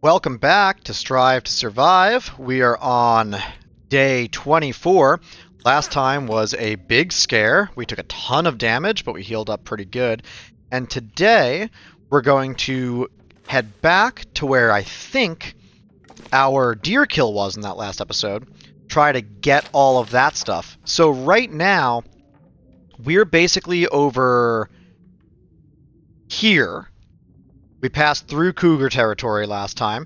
Welcome back to Strive to Survive. We are on day 24. Last time was a big scare. We took a ton of damage, but we healed up pretty good. And today, we're going to head back to where I think our deer kill was in that last episode. Try to get all of that stuff. So right now, we're basically over here. We passed through cougar territory last time,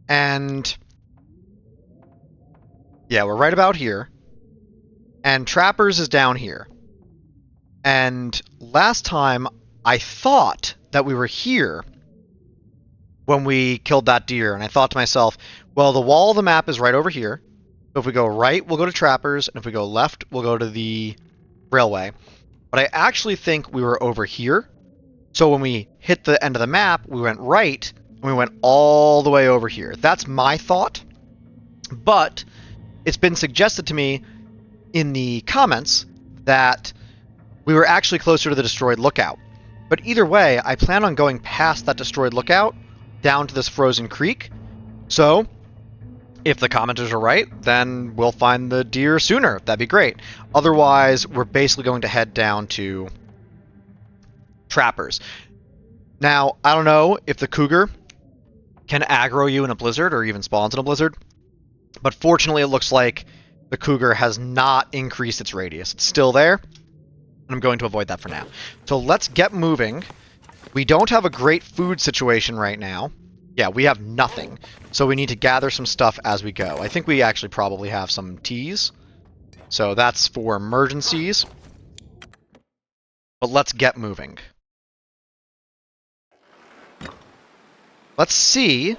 and yeah, we're right about here. And Trappers is down here. And last time, I thought that we were here when we killed that deer, and I thought to myself, well, the wall of the map is right over here. So if we go right, we'll go to Trappers, and if we go left, we'll go to the railway. But I actually think we were over here. So when we hit the end of the map, we went right, and we went all the way over here. That's my thought. But it's been suggested to me in the comments that we were actually closer to the destroyed lookout. But either way, I plan on going past that destroyed lookout down to this frozen creek. So if the commenters are right, then we'll find the deer sooner. That'd be great. Otherwise, we're basically going to head down to Trappers. Now, I don't know if the cougar can aggro you in a blizzard or even spawns in a blizzard, but fortunately it looks like the cougar has not increased its radius. It's still there, and I'm going to avoid that for now. So let's get moving. We don't have a great food situation right now. Yeah, we have nothing. So we need to gather some stuff as we go. I think we actually probably have some teas. So that's for emergencies. But let's get moving. Let's see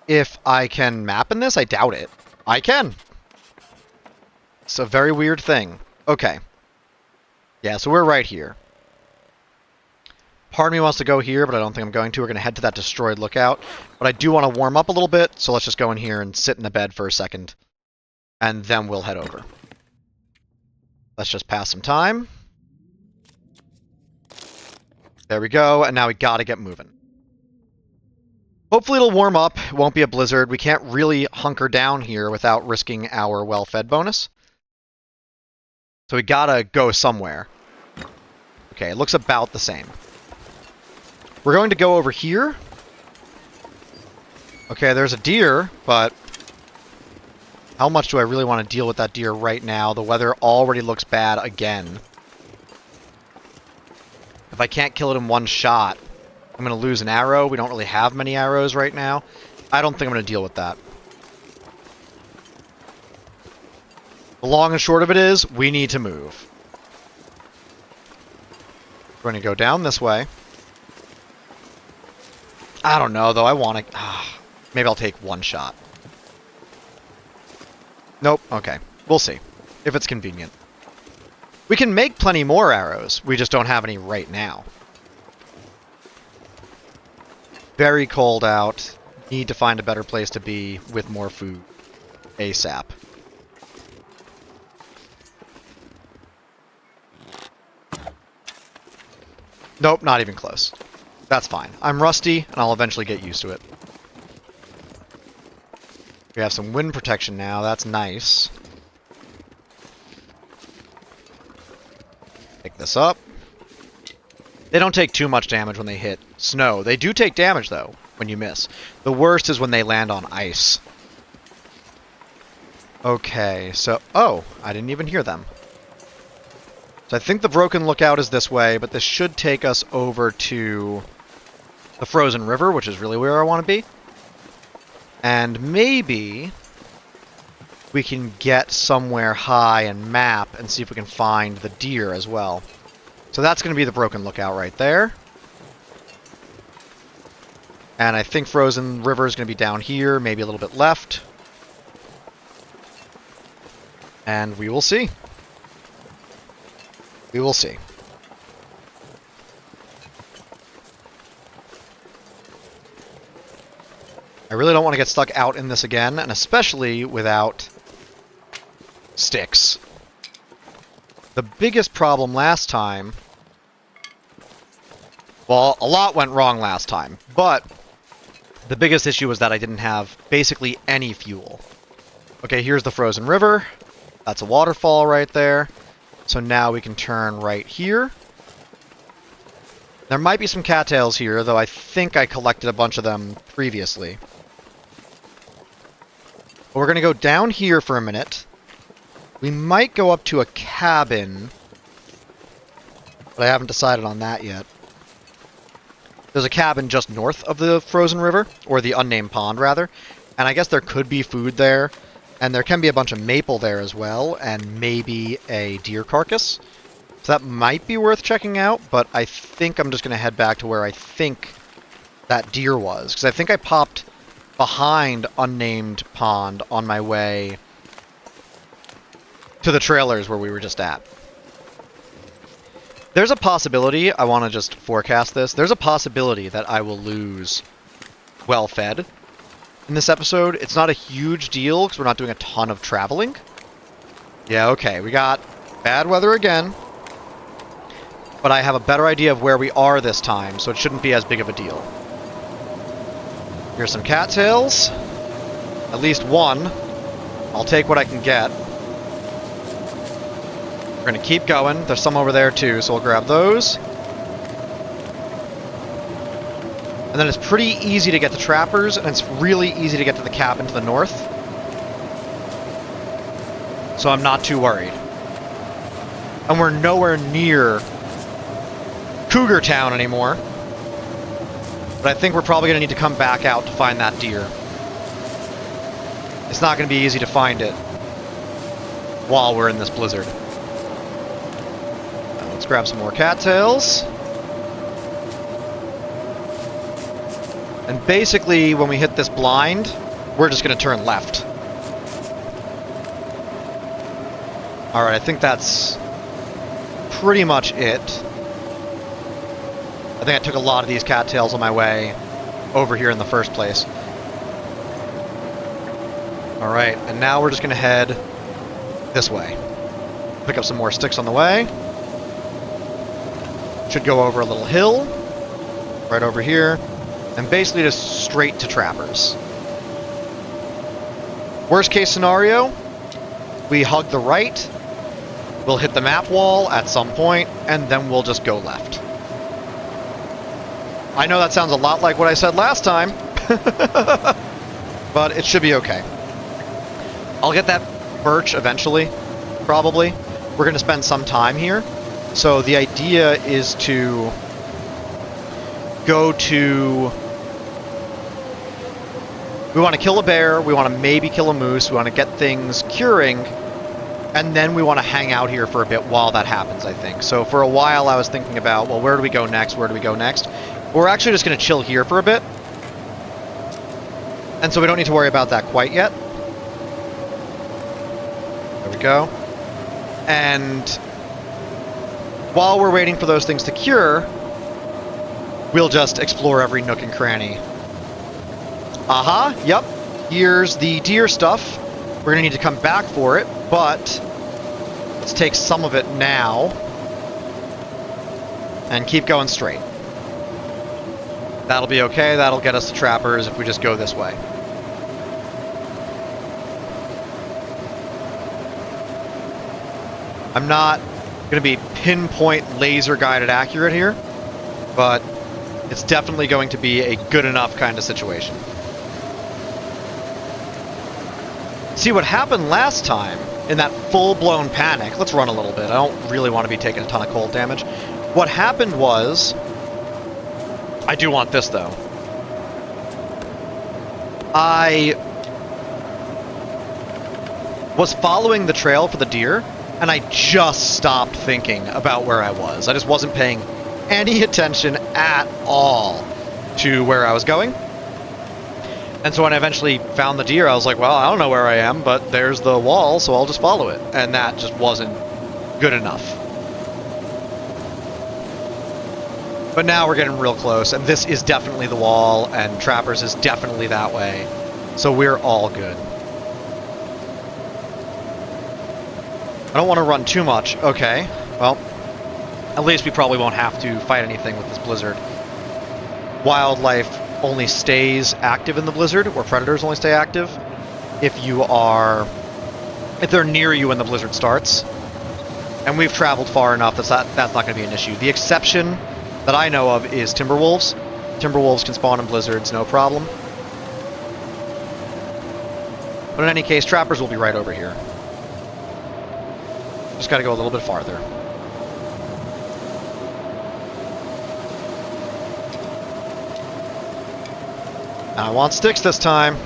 if I can map in this. I doubt it. I can. It's a very weird thing. Okay. Yeah, so we're right here. Part of me wants to go here, but I don't think I'm going to. We're going to head to that destroyed lookout. But I do want to warm up a little bit, so let's just go in here and sit in the bed for a second. And then we'll head over. Let's just pass some time. There we go, and now we gotta get moving. Hopefully it'll warm up. It won't be a blizzard. We can't really hunker down here without risking our well-fed bonus. So we gotta go somewhere. Okay, it looks about the same. We're going to go over here. Okay, there's a deer, but how much do I really want to deal with that deer right now? The weather already looks bad again. If I can't kill it in one shot, I'm going to lose an arrow. We don't really have many arrows right now. I don't think I'm going to deal with that. The long and short of it is, we need to move. We're going to go down this way. I don't know, though. I want to... maybe I'll take one shot. Nope. Okay. We'll see. If it's convenient. We can make plenty more arrows. We just don't have any right now. Very cold out. Need to find a better place to be with more food. ASAP. Nope, not even close. That's fine. I'm rusty, and I'll eventually get used to it. We have some wind protection now. That's nice. Pick this up. They don't take too much damage when they hit snow. They do take damage, though, when you miss. The worst is when they land on ice. Okay, so... oh, I didn't even hear them. So I think the broken lookout is this way, but this should take us over to the frozen river, which is really where I want to be. And maybe we can get somewhere high and map and see if we can find the deer as well. So that's going to be the broken lookout right there. And I think frozen river is going to be down here, maybe a little bit left. And we will see. We will see. I really don't want to get stuck out in this again, and especially without sticks. The biggest problem last time... well, a lot went wrong last time, but The biggest issue was that I didn't have basically any fuel. Okay, here's the frozen river. That's a waterfall right there. So now we can turn right here. There might be some cattails here, though I think I collected a bunch of them previously. But we're going to go down here for a minute. We might go up to a cabin, but I haven't decided on that yet. There's a cabin just north of the frozen river, or the unnamed pond, rather. And I guess there could be food there. And there can be a bunch of maple there as well, and maybe a deer carcass. So that might be worth checking out, but I think I'm just going to head back to where I think that deer was. Because I think I popped behind unnamed pond on my way to the trailers where we were just at. There's a possibility, I want to just forecast this, there's a possibility that I will lose well-fed in this episode. It's not a huge deal because we're not doing a ton of traveling. Yeah, okay, we got bad weather again, but I have a better idea of where we are this time, so it shouldn't be as big of a deal. Here's some cattails. At least one. I'll take what I can get. We're going to keep going. There's some over there too, so we'll grab those. And then it's pretty easy to get to trappers, and it's really easy to get to the cabin to the north. So I'm not too worried. And we're nowhere near Cougar Town anymore. But I think we're probably going to need to come back out to find that deer. It's not going to be easy to find it while we're in this blizzard. Let's grab some more cattails. And basically, when we hit this blind, we're just going to turn left. Alright, I think that's pretty much it. I think I took a lot of these cattails on my way over here in the first place. Alright, and now we're just going to head this way. Pick up some more sticks on the way. Should go over a little hill, right over here, and basically just straight to trappers. Worst case scenario, we hug the right, we'll hit the map wall at some point, and then we'll just go left. I know that sounds a lot like what I said last time, but it should be okay. I'll get that birch eventually, probably. We're going to spend some time here. So the idea is to go to... We want to kill a bear, we want to maybe kill a moose, we want to get things curing, and then we want to hang out here for a bit while that happens, I think. So for a while I was thinking about, well, where do we go next, where do we go next? We're actually just going to chill here for a bit. And so we don't need to worry about that quite yet. There we go. And while we're waiting for those things to cure, we'll just explore every nook and cranny. Aha, yep. Here's the deer stuff. We're going to need to come back for it, but let's take some of it now and keep going straight. That'll be okay. That'll get us to trappers if we just go this way. I'm not going to be pinpoint laser guided accurate here, but it's definitely going to be a good enough kind of situation. See, what happened last time in that full-blown panic, let's run a little bit, I don't really want to be taking a ton of cold damage. What happened was, I do want this though, I was following the trail for the deer, and I just stopped thinking about where I was. I just wasn't paying any attention at all to where I was going. And so when I eventually found the deer, I was like, well, I don't know where I am, but there's the wall, so I'll just follow it. And that just wasn't good enough. But now we're getting real close, and this is definitely the wall, and Trappers is definitely that way. So we're all good. I don't want to run too much. Okay, well, at least we probably won't have to fight anything with this blizzard. Wildlife only stays active in the blizzard, or predators only stay active if they're near you when the blizzard starts. And we've traveled far enough that's not going to be an issue. The exception that I know of is timberwolves. Timberwolves can spawn in blizzards, no problem. But in any case, trappers will be right over here. Just got to go a little bit farther. I want sticks this time.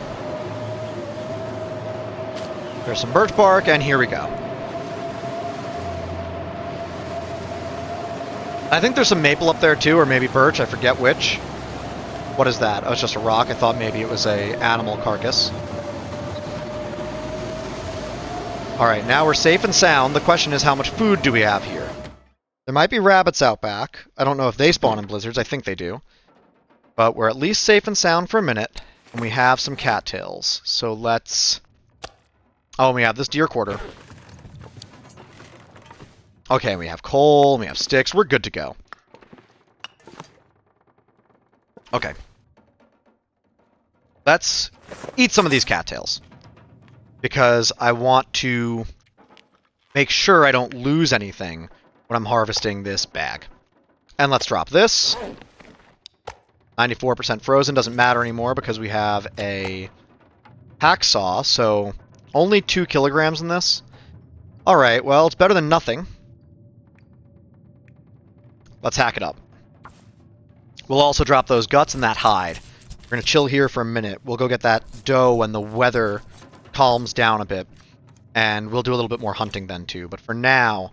There's some birch bark, and here we go. I think there's some maple up there too, or maybe birch, I forget which. What is that? Oh, it's just a rock. I thought maybe it was a animal carcass. Alright, now we're safe and sound. The question is, how much food do we have here? There might be rabbits out back. I don't know if they spawn in blizzards. I think they do. But we're at least safe and sound for a minute, and we have some cattails. So let's... Oh, and we have this deer quarter. Okay, we have coal, we have sticks. We're good to go. Okay. Let's eat some of these cattails, because I want to make sure I don't lose anything when I'm harvesting this bag. And let's drop this. 94% frozen, doesn't matter anymore because we have a hacksaw, so only 2 kilograms in this. Alright, well, it's better than nothing. Let's hack it up. We'll also drop those guts and that hide. We're going to chill here for a minute. We'll go get that doe when the weather calms down a bit. And we'll do a little bit more hunting then too. But for now,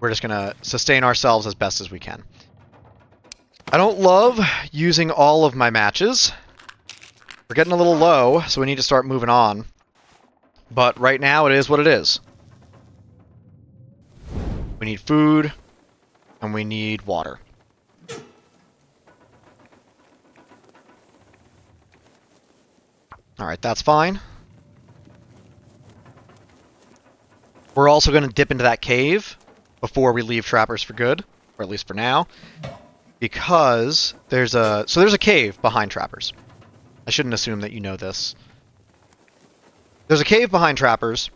we're just going to sustain ourselves as best as we can. I don't love using all of my matches. We're getting a little low, so we need to start moving on. But right now, it is what it is. We need food, and we need water. Alright, that's fine. We're also going to dip into that cave before we leave trappers for good, or at least for now. Because there's a cave behind trappers. I shouldn't assume that you know this. There's a cave behind trappers,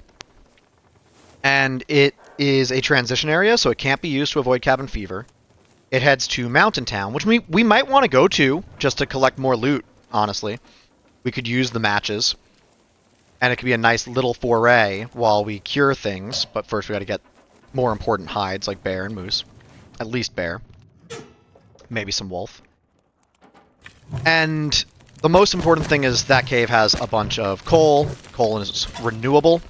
and it is a transition area, so it can't be used to avoid cabin fever. It heads to Mountain Town, which we might want to go to just to collect more loot, honestly. We could use the matches, and it could be a nice little foray while we cure things, but first we got to get more important hides like bear and moose. At least bear. Maybe some wolf. And the most important thing is that cave has a bunch of coal. Coal is renewable.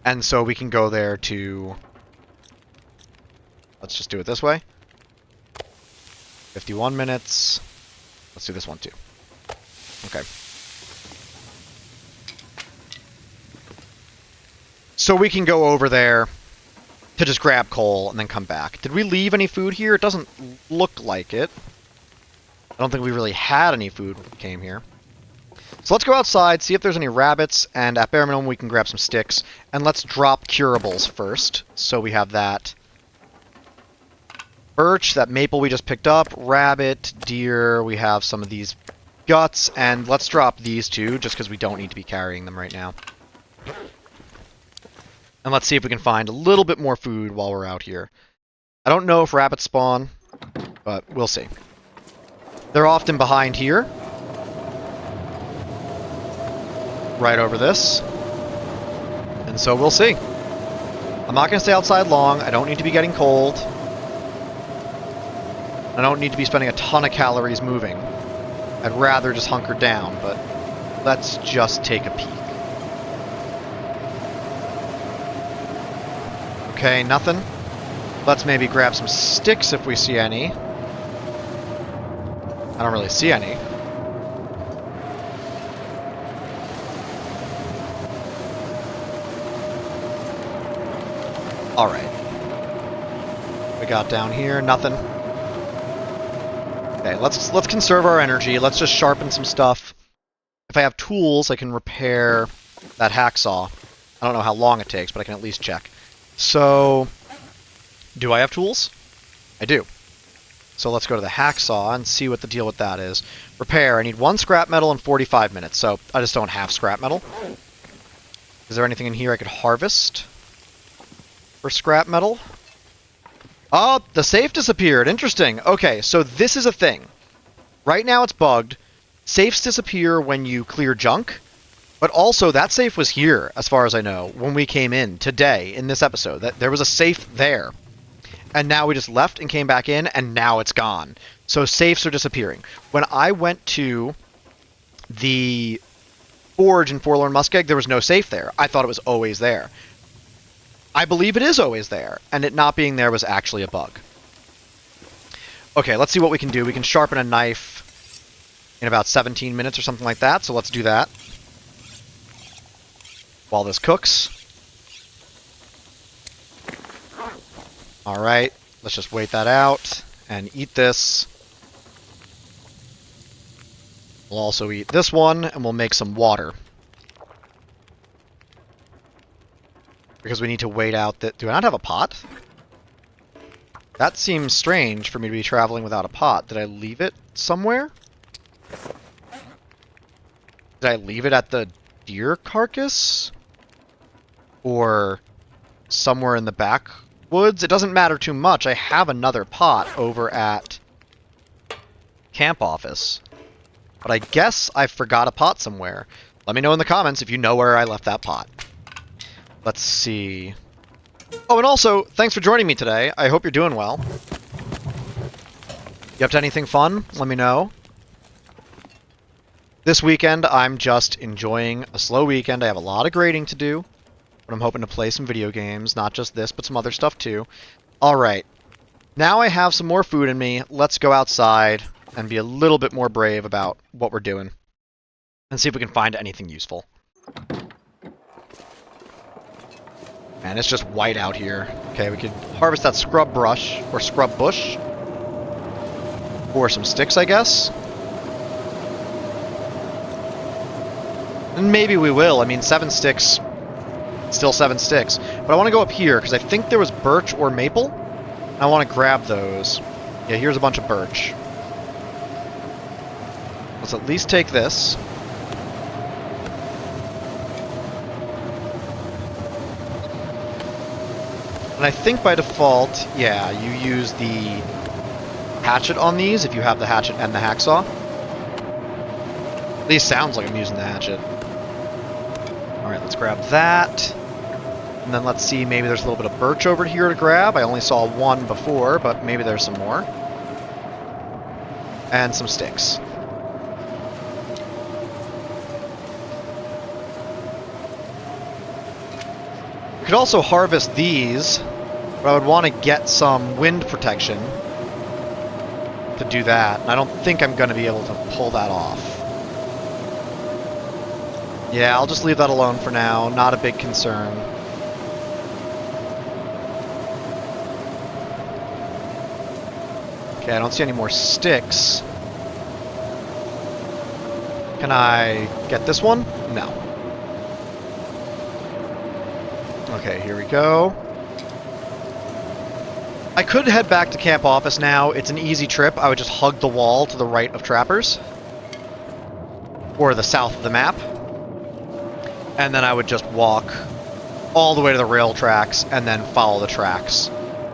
And so we can go there to... Let's just do it this way. 51 minutes. Let's do this one too. Okay. So we can go over there to just grab coal and then come back. Did we leave any food here? It doesn't look like it. I don't think we really had any food when we came here. So let's go outside, see if there's any rabbits, and at bare minimum we can grab some sticks. And let's drop curables first, so we have that. Birch, that maple we just picked up, rabbit, deer, we have some of these guts, and let's drop these two, just because we don't need to be carrying them right now. And let's see if we can find a little bit more food while we're out here. I don't know if rabbits spawn, but we'll see. They're often behind here. Right over this. And so we'll see. I'm not going to stay outside long. I don't need to be getting cold. I don't need to be spending a ton of calories moving. I'd rather just hunker down, but let's just take a peek. Okay, nothing. Let's maybe grab some sticks if we see any. I don't really see any. Alright. We got down here, nothing. Okay, let's conserve our energy. Let's just sharpen some stuff. If I have tools, I can repair that hacksaw. I don't know how long it takes, but I can at least check. So, do I have tools? I do. So let's go to the hacksaw and see what the deal with that is. Repair. I need 1 scrap metal in 45 minutes, so I just don't have scrap metal. Is there anything in here I could harvest for scrap metal? Oh, the safe disappeared. Interesting. Okay, so this is a thing. Right now it's bugged. Safes disappear when you clear junk. But also, that safe was here, as far as I know, when we came in today, in this episode. There was a safe there. And now we just left and came back in, and now it's gone. So safes are disappearing. When I went to the forge in Forlorn Muskeg, there was no safe there. I thought it was always there. I believe it is always there, and it not being there was actually a bug. Okay, let's see what we can do. We can sharpen a knife in about 17 minutes or something like that, so let's do that while this cooks. Alright, let's just wait that out and eat this. We'll also eat this one, and we'll make some water. Because we need to wait out that... Do I not have a pot? That seems strange for me to be traveling without a pot. Did I leave it somewhere? Did I leave it at the deer carcass? Or somewhere in the backwoods? It doesn't matter too much. I have another pot over at camp office. But I guess I forgot a pot somewhere. Let me know in the comments if you know where I left that pot. Let's see. Oh, and also, thanks for joining me today. I hope you're doing well. You up to anything fun? Let me know. This weekend, I'm just enjoying a slow weekend. I have a lot of grading to do. But I'm hoping to play some video games. Not just this, but some other stuff too. Alright. Now I have some more food in me. Let's go outside and be a little bit more brave about what we're doing. And see if we can find anything useful. Man, it's just white out here. Okay, we could harvest that scrub brush, or scrub bush. For some sticks, I guess. And maybe we will. I mean, 7 sticks, still 7 sticks. But I want to go up here, because I think there was birch or maple. I want to grab those. Yeah, here's a bunch of birch. Let's at least take this. And I think by default, yeah, you use the hatchet on these if you have the hatchet and the hacksaw. At least sounds like I'm using the hatchet. Alright, let's grab that. And then let's see, maybe there's a little bit of birch over here to grab. I only saw one before, but maybe there's some more. And some sticks. We could also harvest these, but I would want to get some wind protection to do that. And I don't think I'm going to be able to pull that off. Yeah, I'll just leave that alone for now. Not a big concern. Okay, I don't see any more sticks. Can I get this one? No. Okay, here we go. I could head back to camp office now. It's an easy trip. I would just hug the wall to the right of Trappers. Or the south of the map. And then I would just walk all the way to the rail tracks and then follow the tracks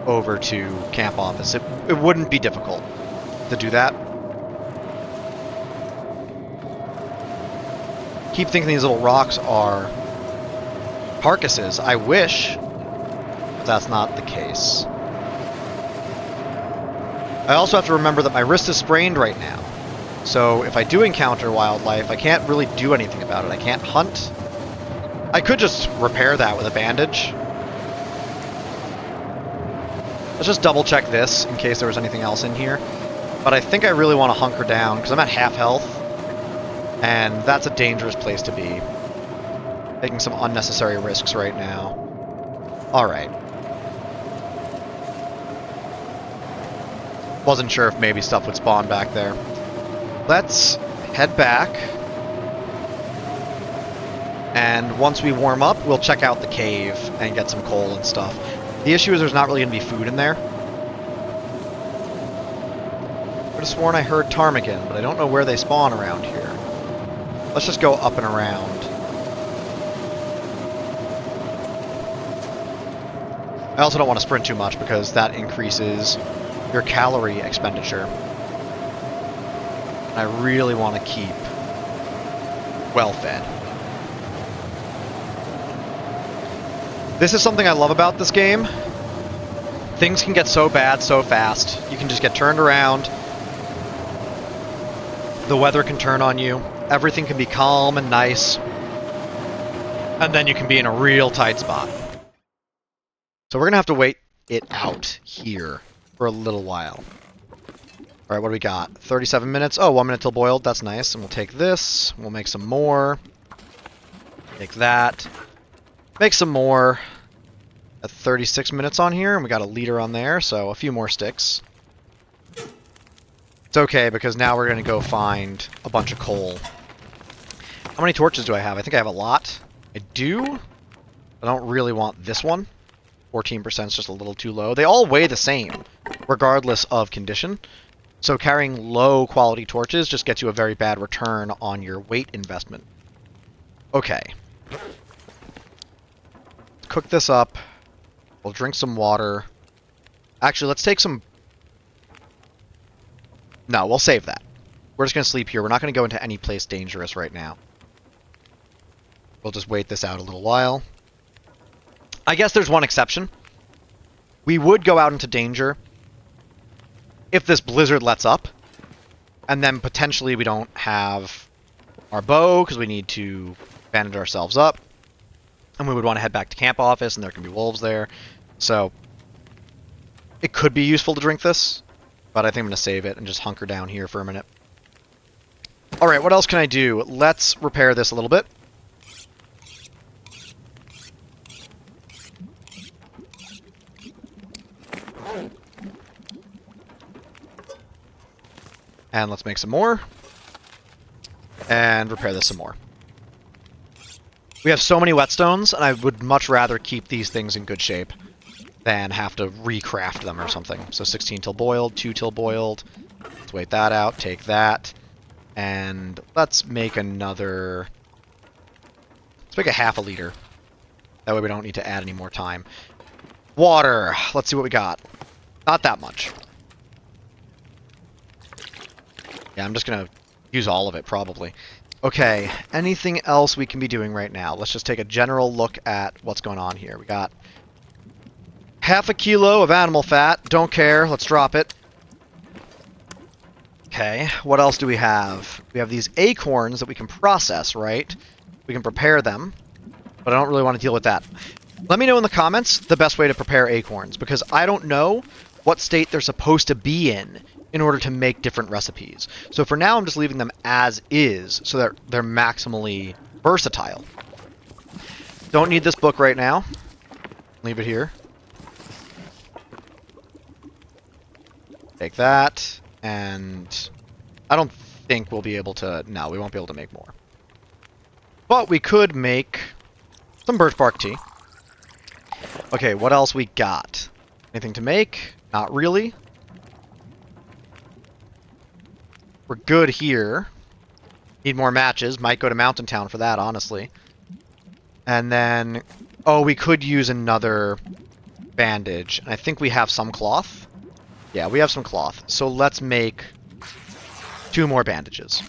over to camp office. It wouldn't be difficult to do that. Keep thinking these little rocks are carcasses. I wish, but that's not the case. I also have to remember that my wrist is sprained right now. So if I do encounter wildlife, I can't really do anything about it. I can't hunt. I could just repair that with a bandage. Let's just double check this in case there was anything else in here. But I think I really want to hunker down because I'm at half health. And that's a dangerous place to be. Taking some unnecessary risks right now. Alright. Wasn't sure if maybe stuff would spawn back there. Let's head back. And once we warm up, we'll check out the cave and get some coal and stuff. The issue is there's not really going to be food in there. have sworn I heard ptarmigan, but I don't know where they spawn around here. Let's just go up and around. I also don't want to sprint too much because that increases your calorie expenditure. And I really want to keep well fed. This is something I love about this game. Things can get so bad so fast. You can just get turned around. The weather can turn on you. Everything can be calm and nice. And then you can be in a real tight spot. So we're going to have to wait it out here for a little while. Alright, what do we got? 37 minutes. Oh, 1 minute till boiled. That's nice. And we'll take this. We'll make some more. Take that. Make some more. At 36 minutes on here, and we got a liter on there, so a few more sticks. It's okay, because now we're going to go find a bunch of coal. How many torches do I have? I think I have a lot. I do. I don't really want this one. 14% is just a little too low. They all weigh the same, regardless of condition. So carrying low quality torches just gets you a very bad return on your weight investment. Okay. Let's cook this up. We'll drink some water. Actually, let's take some... No, we'll save that. We're just going to sleep here. We're not going to go into any place dangerous right now. We'll just wait this out a little while. I guess there's one exception. We would go out into danger if this blizzard lets up, and then potentially we don't have our bow because we need to bandage ourselves up, and we would want to head back to camp office, and there can be wolves there. So it could be useful to drink this, but I think I'm going to save it and just hunker down here for a minute. Alright, what else can I do? Let's repair this a little bit. And let's make some more. And repair this some more. We have so many whetstones, and I would much rather keep these things in good shape than have to recraft them or something. So 16 till boiled, 2 till boiled. Let's wait that out, take that. And let's make another... Let's make a half a liter. That way we don't need to add any more time. Water! Let's see what we got. Not that much. Yeah, I'm just going to use all of it, probably. Okay, anything else we can be doing right now? Let's just take a general look at what's going on here. We got half a kilo of animal fat. Don't care. Let's drop it. Okay, what else do we have? We have these acorns that we can process, right? We can prepare them, but I don't really want to deal with that. Let me know in the comments the best way to prepare acorns, because I don't know what state they're supposed to be in order to make different recipes. So for now, I'm just leaving them as is, so that they're maximally versatile. Don't need this book right now. Leave it here. Take that, and I don't think we'll be able to... No, we won't be able to make more. But we could make some birch bark tea. Okay, what else we got? Anything to make? Not really. We're good here. Need more matches. Might go to Mountain Town for that, honestly. And then... Oh, we could use another bandage. And I think we have some cloth. Yeah, we have some cloth. So let's make 2 more bandages.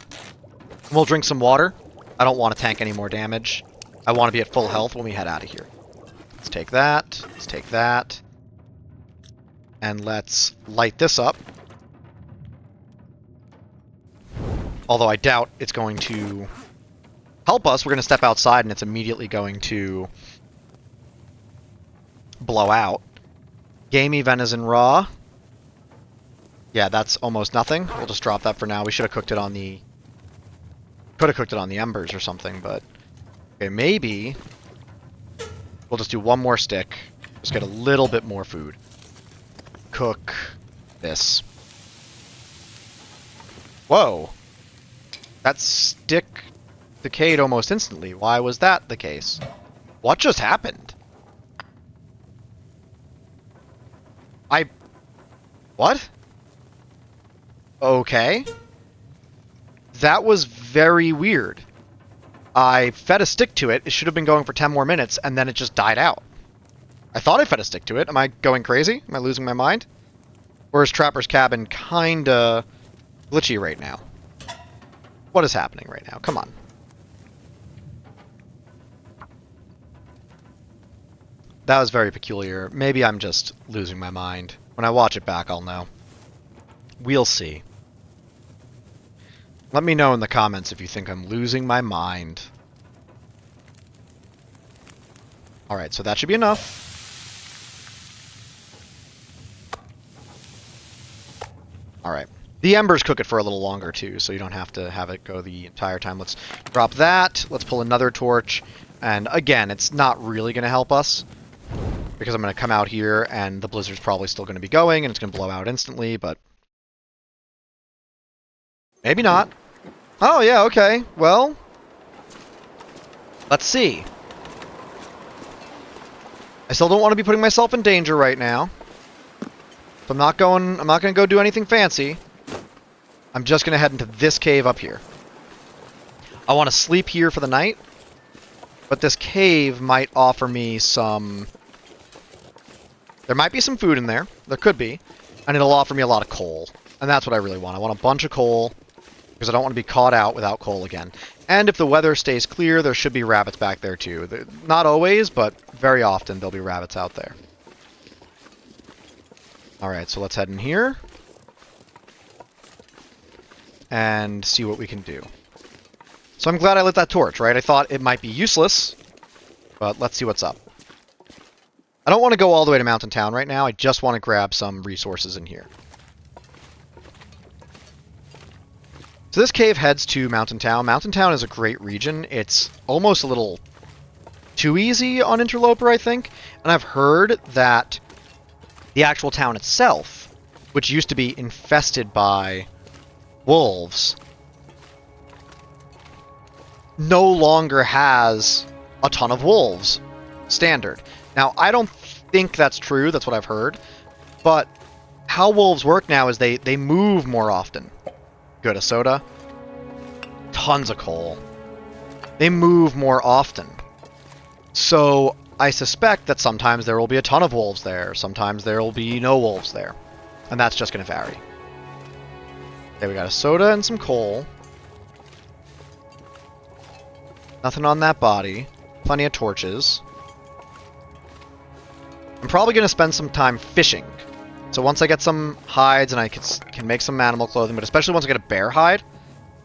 We'll drink some water. I don't want to tank any more damage. I want to be at full health when we head out of here. Let's take that. Let's take that. And let's light this up. Although I doubt it's going to help us. We're going to step outside and it's immediately going to blow out. Gamey venison raw. Yeah, that's almost nothing. We'll just drop that for now. We should have cooked it on the... Could have cooked it on the embers or something, but... Okay, maybe... We'll just do 1 more stick. Just get a little bit more food. Cook this. Whoa! That stick decayed almost instantly. Why was that the case? What just happened? What? Okay. That was very weird. I fed a stick to it. It should have been going for 10 more minutes, and then it just died out. I thought I fed a stick to it. Am I going crazy? Am I losing my mind? Or is Trapper's Cabin kinda glitchy right now? What is happening right now? Come on. That was very peculiar. Maybe I'm just losing my mind. When I watch it back, I'll know. We'll see. Let me know in the comments if you think I'm losing my mind. Alright, so that should be enough. Alright. The embers cook it for a little longer, too, so you don't have to have it go the entire time. Let's drop that. Let's pull another torch. And again, it's not really going to help us, because I'm going to come out here, and the blizzard's probably still going to be going, and it's going to blow out instantly, but maybe not. Oh, yeah, okay. Well, let's see. I still don't want to be putting myself in danger right now. So I'm not going to go do anything fancy. I'm just going to head into this cave up here. I want to sleep here for the night, but this cave might offer me some... There might be some food in there. There could be. And it'll offer me a lot of coal. And that's what I really want. I want a bunch of coal, because I don't want to be caught out without coal again. And if the weather stays clear, there should be rabbits back there too. Not always, but very often there'll be rabbits out there. Alright, so let's head in here. And see what we can do. So I'm glad I lit that torch, right? I thought it might be useless, but let's see what's up. I don't want to go all the way to Mountain Town right now. I just want to grab some resources in here. So this cave heads to Mountain Town. Mountain Town is a great region. It's almost a little too easy on Interloper, I think. And I've heard that the actual town itself, which used to be infested by wolves, no longer has a ton of wolves standard. Now, I don't think that's true. That's what I've heard. But how wolves work now is they move more often. Good, a soda. Tons of coal. They move more often. So I suspect that sometimes there will be a ton of wolves there. Sometimes there will be no wolves there. And that's just going to vary. Okay, we got a soda and some coal. Nothing on that body. Plenty of torches. I'm probably going to spend some time fishing. So once I get some hides and I can make some animal clothing, but especially once I get a bear hide,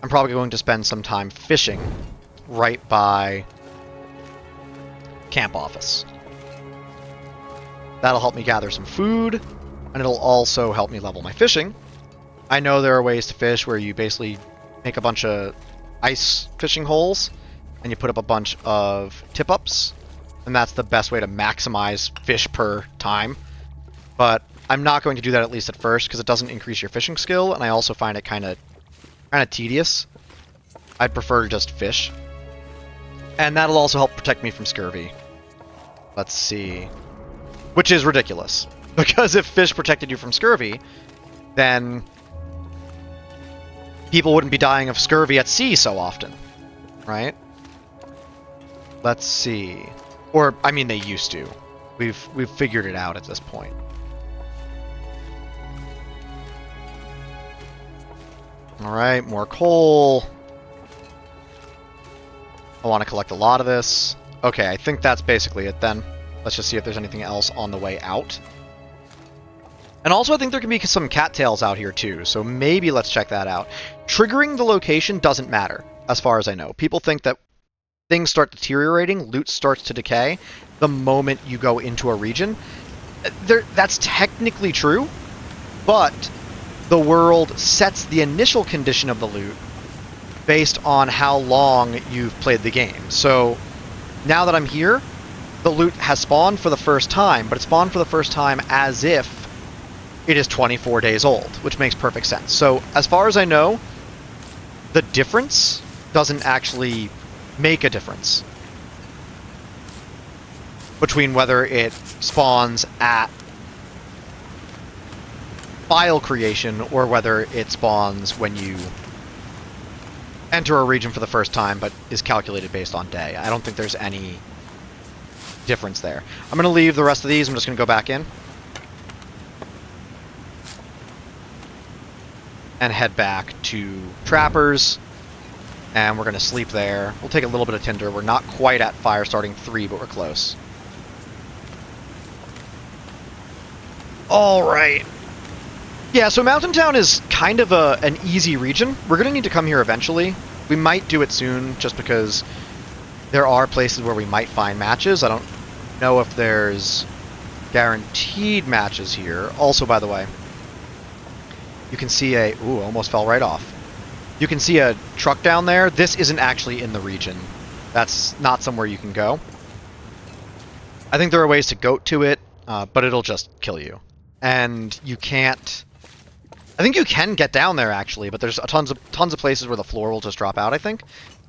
I'm probably going to spend some time fishing right by camp office. That'll help me gather some food, and it'll also help me level my fishing. I know there are ways to fish where you basically make a bunch of ice fishing holes, and you put up a bunch of tip-ups, and that's the best way to maximize fish per time. But I'm not going to do that, at least at first, because it doesn't increase your fishing skill, and I also find it kind of tedious. I'd prefer to just fish. And that'll also help protect me from scurvy. Let's see. Which is ridiculous. Because if fish protected you from scurvy, then people wouldn't be dying of scurvy at sea so often. Right? Let's see. Or, I mean, they used to. We've figured it out at this point. Alright, more coal. I want to collect a lot of this. Okay, I think that's basically it then. Let's just see if there's anything else on the way out. And also I think there can be some cattails out here too, so maybe let's check that out. Triggering the location doesn't matter, as far as I know. People think that things start deteriorating, loot starts to decay, the moment you go into a region. That's technically true, but the world sets the initial condition of the loot based on how long you've played the game. So now that I'm here, the loot has spawned for the first time, but it spawned for the first time as if it is 24 days old, which makes perfect sense. So as far as I know, the difference doesn't actually make a difference between whether it spawns at file creation or whether it spawns when you enter a region for the first time, but is calculated based on day. I don't think there's any difference there. I'm going to leave the rest of these. I'm just going to go back in and head back to Trappers, and we're going to sleep there. We'll take a little bit of tinder. We're not quite at fire starting 3, but we're close. All right. Yeah, so Mountain Town is kind of an easy region. We're going to need to come here eventually. We might do it soon, just because there are places where we might find matches. I don't know if there's guaranteed matches here. Also, by the way, you can see a... Ooh, almost fell right off. You can see a truck down there. This isn't actually in the region. That's not somewhere you can go. I think there are ways to goat to it, but it'll just kill you. And you can't... I think you can get down there, actually, but there's tons of places where the floor will just drop out, I think.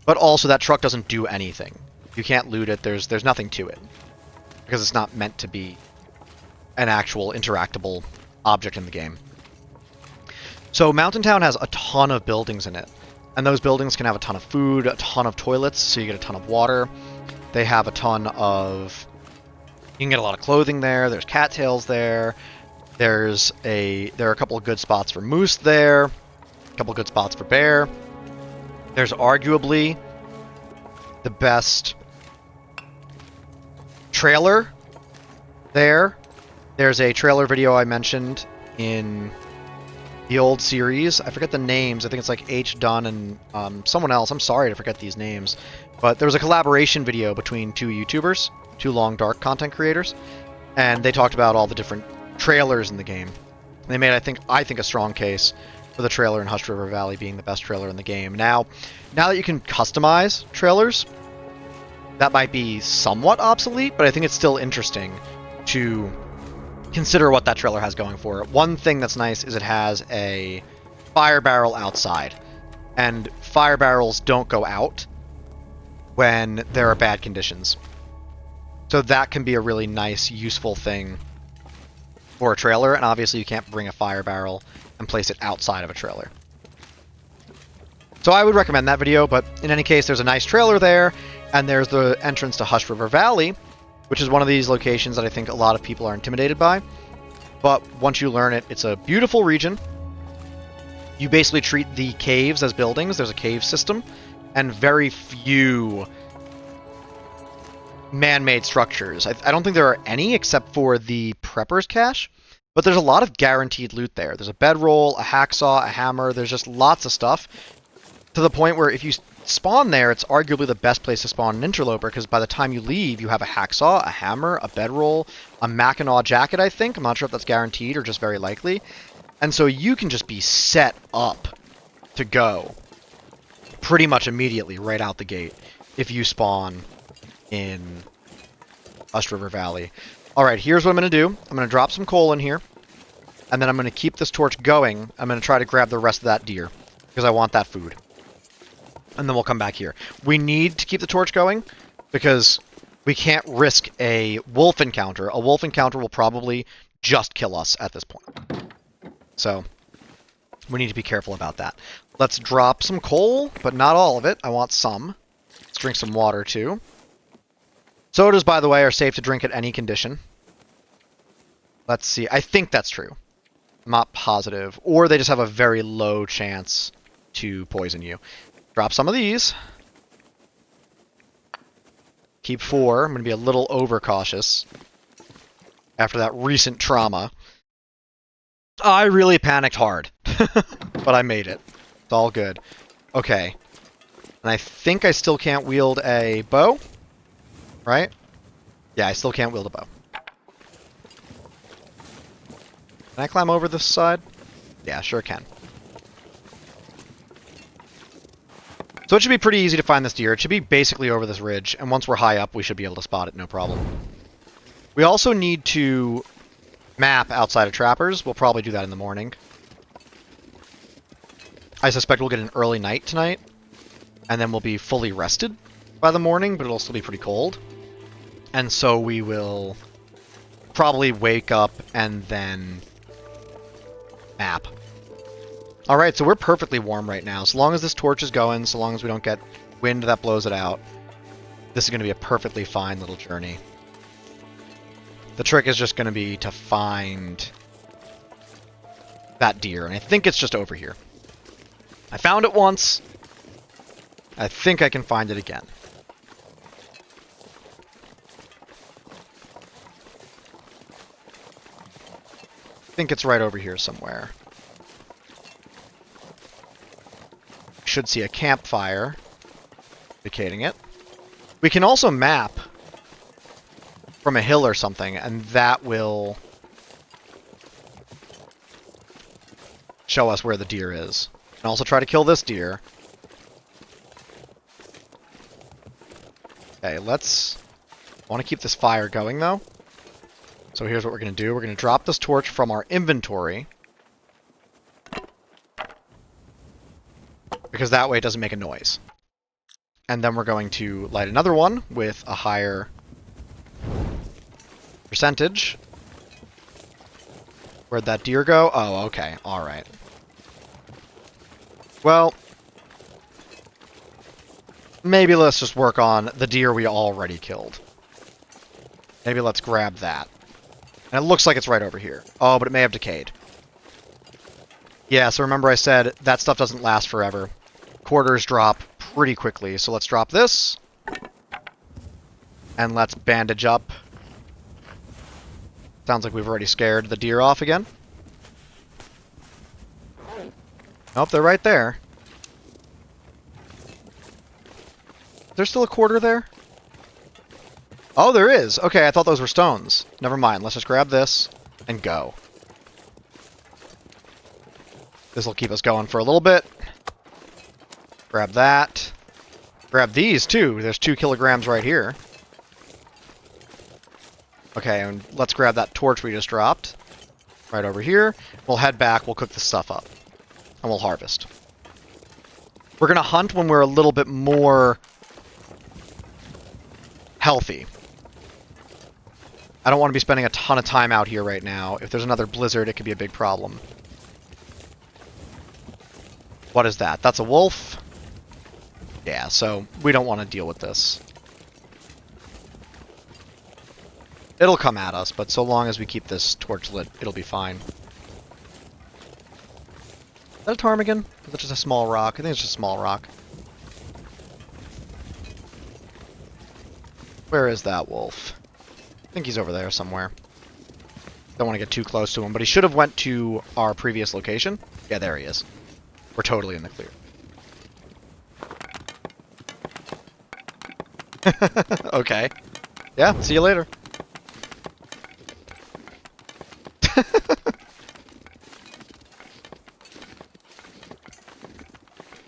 But also, that truck doesn't do anything. You can't loot it. There's nothing to it. Because it's not meant to be an actual interactable object in the game. So, Mountain Town has a ton of buildings in it. And those buildings can have a ton of food, a ton of toilets, so you get a ton of water. They have a ton of... You can get a lot of clothing there. There's cattails there. There are a couple of good spots for moose there, a couple of good spots for bear. There's arguably the best trailer there. There's a trailer video I mentioned in the old series. I forget the names. I think it's like H. Dunn and someone else. I'm sorry to forget these names. But there was a collaboration video between two YouTubers, two Long Dark content creators, and they talked about all the different trailers in the game. They made, I think a strong case for the trailer in Hushed River Valley being the best trailer in the game. Now that you can customize trailers, that might be somewhat obsolete, but I think it's still interesting to consider what that trailer has going for it. One thing that's nice is it has a fire barrel outside, and fire barrels don't go out when there are bad conditions. So that can be a really nice, useful thing for a trailer, and obviously you can't bring a fire barrel and place it outside of a trailer. So I would recommend that video, but in any case, there's a nice trailer there, and there's the entrance to Hushed River Valley, which is one of these locations that I think a lot of people are intimidated by. But once you learn it, it's a beautiful region. You basically treat the caves as buildings. There's a cave system, and very few man-made structures. I don't think there are any except for the Prepper's Cache, but there's a lot of guaranteed loot there. There's a bedroll, a hacksaw, a hammer. There's just lots of stuff, to the point where if you spawn there, it's arguably the best place to spawn an Interloper, because by the time you leave, you have a hacksaw, a hammer, a bedroll, a Mackinaw jacket, I think. I'm not sure if that's guaranteed or just very likely. And so you can just be set up to go pretty much immediately right out the gate if you spawn in Hushed River Valley. Alright, here's what I'm going to do. I'm going to drop some coal in here, and then I'm going to keep this torch going. I'm going to try to grab the rest of that deer, because I want that food. And then we'll come back here. We need to keep the torch going, because we can't risk a wolf encounter. A wolf encounter will probably just kill us at this point. So, we need to be careful about that. Let's drop some coal, but not all of it. I want some. Let's drink some water, too. Sodas, by the way, are safe to drink at any condition. Let's see. I think that's true. I'm not positive. Or they just have a very low chance to poison you. Drop some of these. Keep 4. I'm going to be a little overcautious after that recent trauma. I really panicked hard, but I made it. It's all good. Okay. And I think I still can't wield a bow. Right? Yeah, I still can't wield a bow. Can I climb over this side? Yeah, sure can. So it should be pretty easy to find this deer. It should be basically over this ridge, and once we're high up, we should be able to spot it, no problem. We also need to map outside of Trappers. We'll probably do that in the morning. I suspect we'll get an early night tonight, and then we'll be fully rested by the morning, but it'll still be pretty cold. And so we will probably wake up and then map. Alright, so we're perfectly warm right now. So long as this torch is going, so long as we don't get wind that blows it out, this is going to be a perfectly fine little journey. The trick is just going to be to find that deer, and I think it's just over here. I found it once. I think I can find it again. I think it's right over here somewhere. Should see a campfire indicating it. We can also map from a hill or something, and that will show us where the deer is. And also try to kill this deer. Okay, let's... I want to keep this fire going, though. So here's what we're going to do. We're going to drop this torch from our inventory. Because that way it doesn't make a noise. And then we're going to light another one with a higher percentage. Where'd that deer go? Oh, okay. Alright. Well, maybe let's just work on the deer we already killed. Maybe let's grab that. And it looks like it's right over here. Oh, but it may have decayed. Yeah, so remember I said that stuff doesn't last forever. Quarters drop pretty quickly, so let's drop this. And let's bandage up. Sounds like we've already scared the deer off again. Nope, they're right there. Is there still a quarter there? Oh, there is. Okay, I thought those were stones. Never mind. Let's just grab this and go. This will keep us going for a little bit. Grab that. Grab these, too. There's 2 kilograms right here. Okay, and let's grab that torch we just dropped. Right over here. We'll head back. We'll cook this stuff up. And we'll harvest. We're going to hunt when we're a little bit more healthy. I don't want to be spending a ton of time out here right now. If there's another blizzard, it could be a big problem. What is that? That's a wolf? Yeah, so we don't want to deal with this. It'll come at us, but so long as we keep this torch lit, it'll be fine. Is that a ptarmigan? Or is that just a small rock? I think it's just a small rock. Where is that wolf? I think he's over there somewhere. Don't want to get too close to him, but he should have went to our previous location. Yeah, there he is. We're totally in the clear. Okay. Yeah, see you later.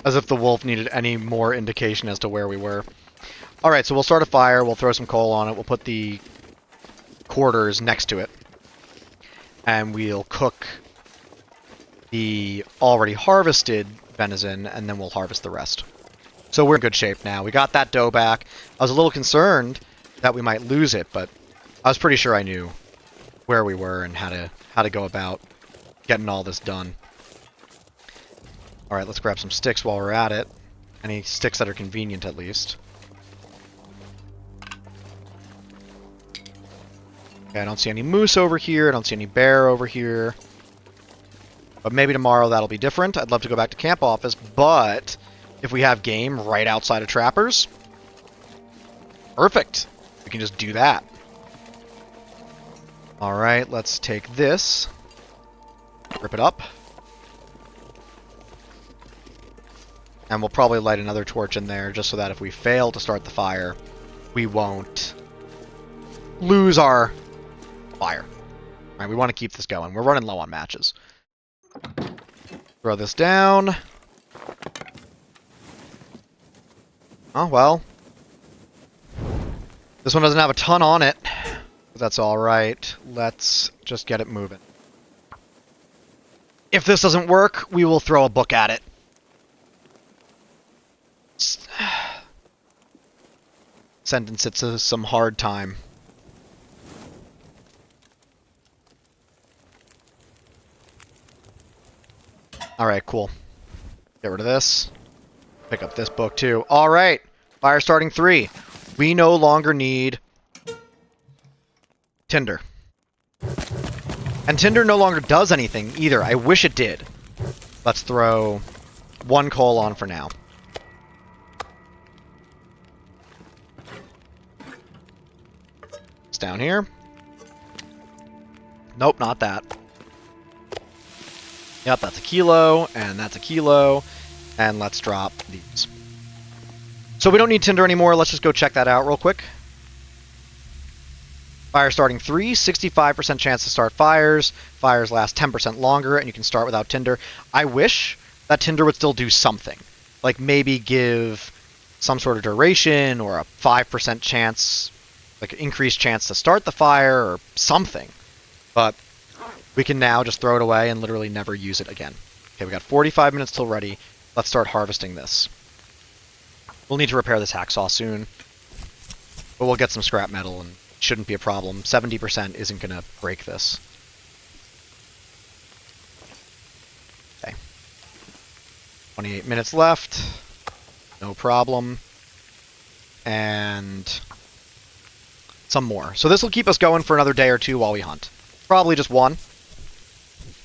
As if the wolf needed any more indication as to where we were. Alright, so we'll start a fire, we'll throw some coal on it, we'll put the quarters next to it. And we'll cook the already harvested venison, and then we'll harvest the rest. So we're in good shape now. We got that dough back. I was a little concerned that we might lose it, but I was pretty sure I knew where we were and how to go about getting all this done. Alright, let's grab some sticks while we're at it. Any sticks that are convenient, at least. Okay, I don't see any moose over here. I don't see any bear over here. But maybe tomorrow that'll be different. I'd love to go back to camp office, but if we have game right outside of Trappers, perfect. We can just do that. Alright, let's take this. Rip it up. And we'll probably light another torch in there, just so that if we fail to start the fire, we won't lose our fire. Alright, we want to keep this going. We're running low on matches. Throw this down. Oh, well. This one doesn't have a ton on it. But that's alright. Let's just get it moving. If this doesn't work, we will throw a book at it. Sentence it to some hard time. Alright, cool. Get rid of this. Pick up this book, too. Alright! Fire starting 3. We no longer need tinder. And tinder no longer does anything, either. I wish it did. Let's throw 1 coal on for now. It's down here. Nope, not that. Yep, that's a kilo, and that's a kilo. And let's drop these. So we don't need tinder anymore. Let's just go check that out real quick. Fire starting 3, 65% chance to start fires. Fires last 10% longer, and you can start without tinder. I wish that tinder would still do something. Like maybe give some sort of duration, or a 5% chance, like an increased chance to start the fire, or something. But we can now just throw it away and literally never use it again. Okay, we got 45 minutes till ready. Let's start harvesting this. We'll need to repair this hacksaw soon. But we'll get some scrap metal and shouldn't be a problem. 70% isn't going to break this. Okay. 28 minutes left. No problem. And some more. So this will keep us going for another day or two while we hunt. Probably just 1.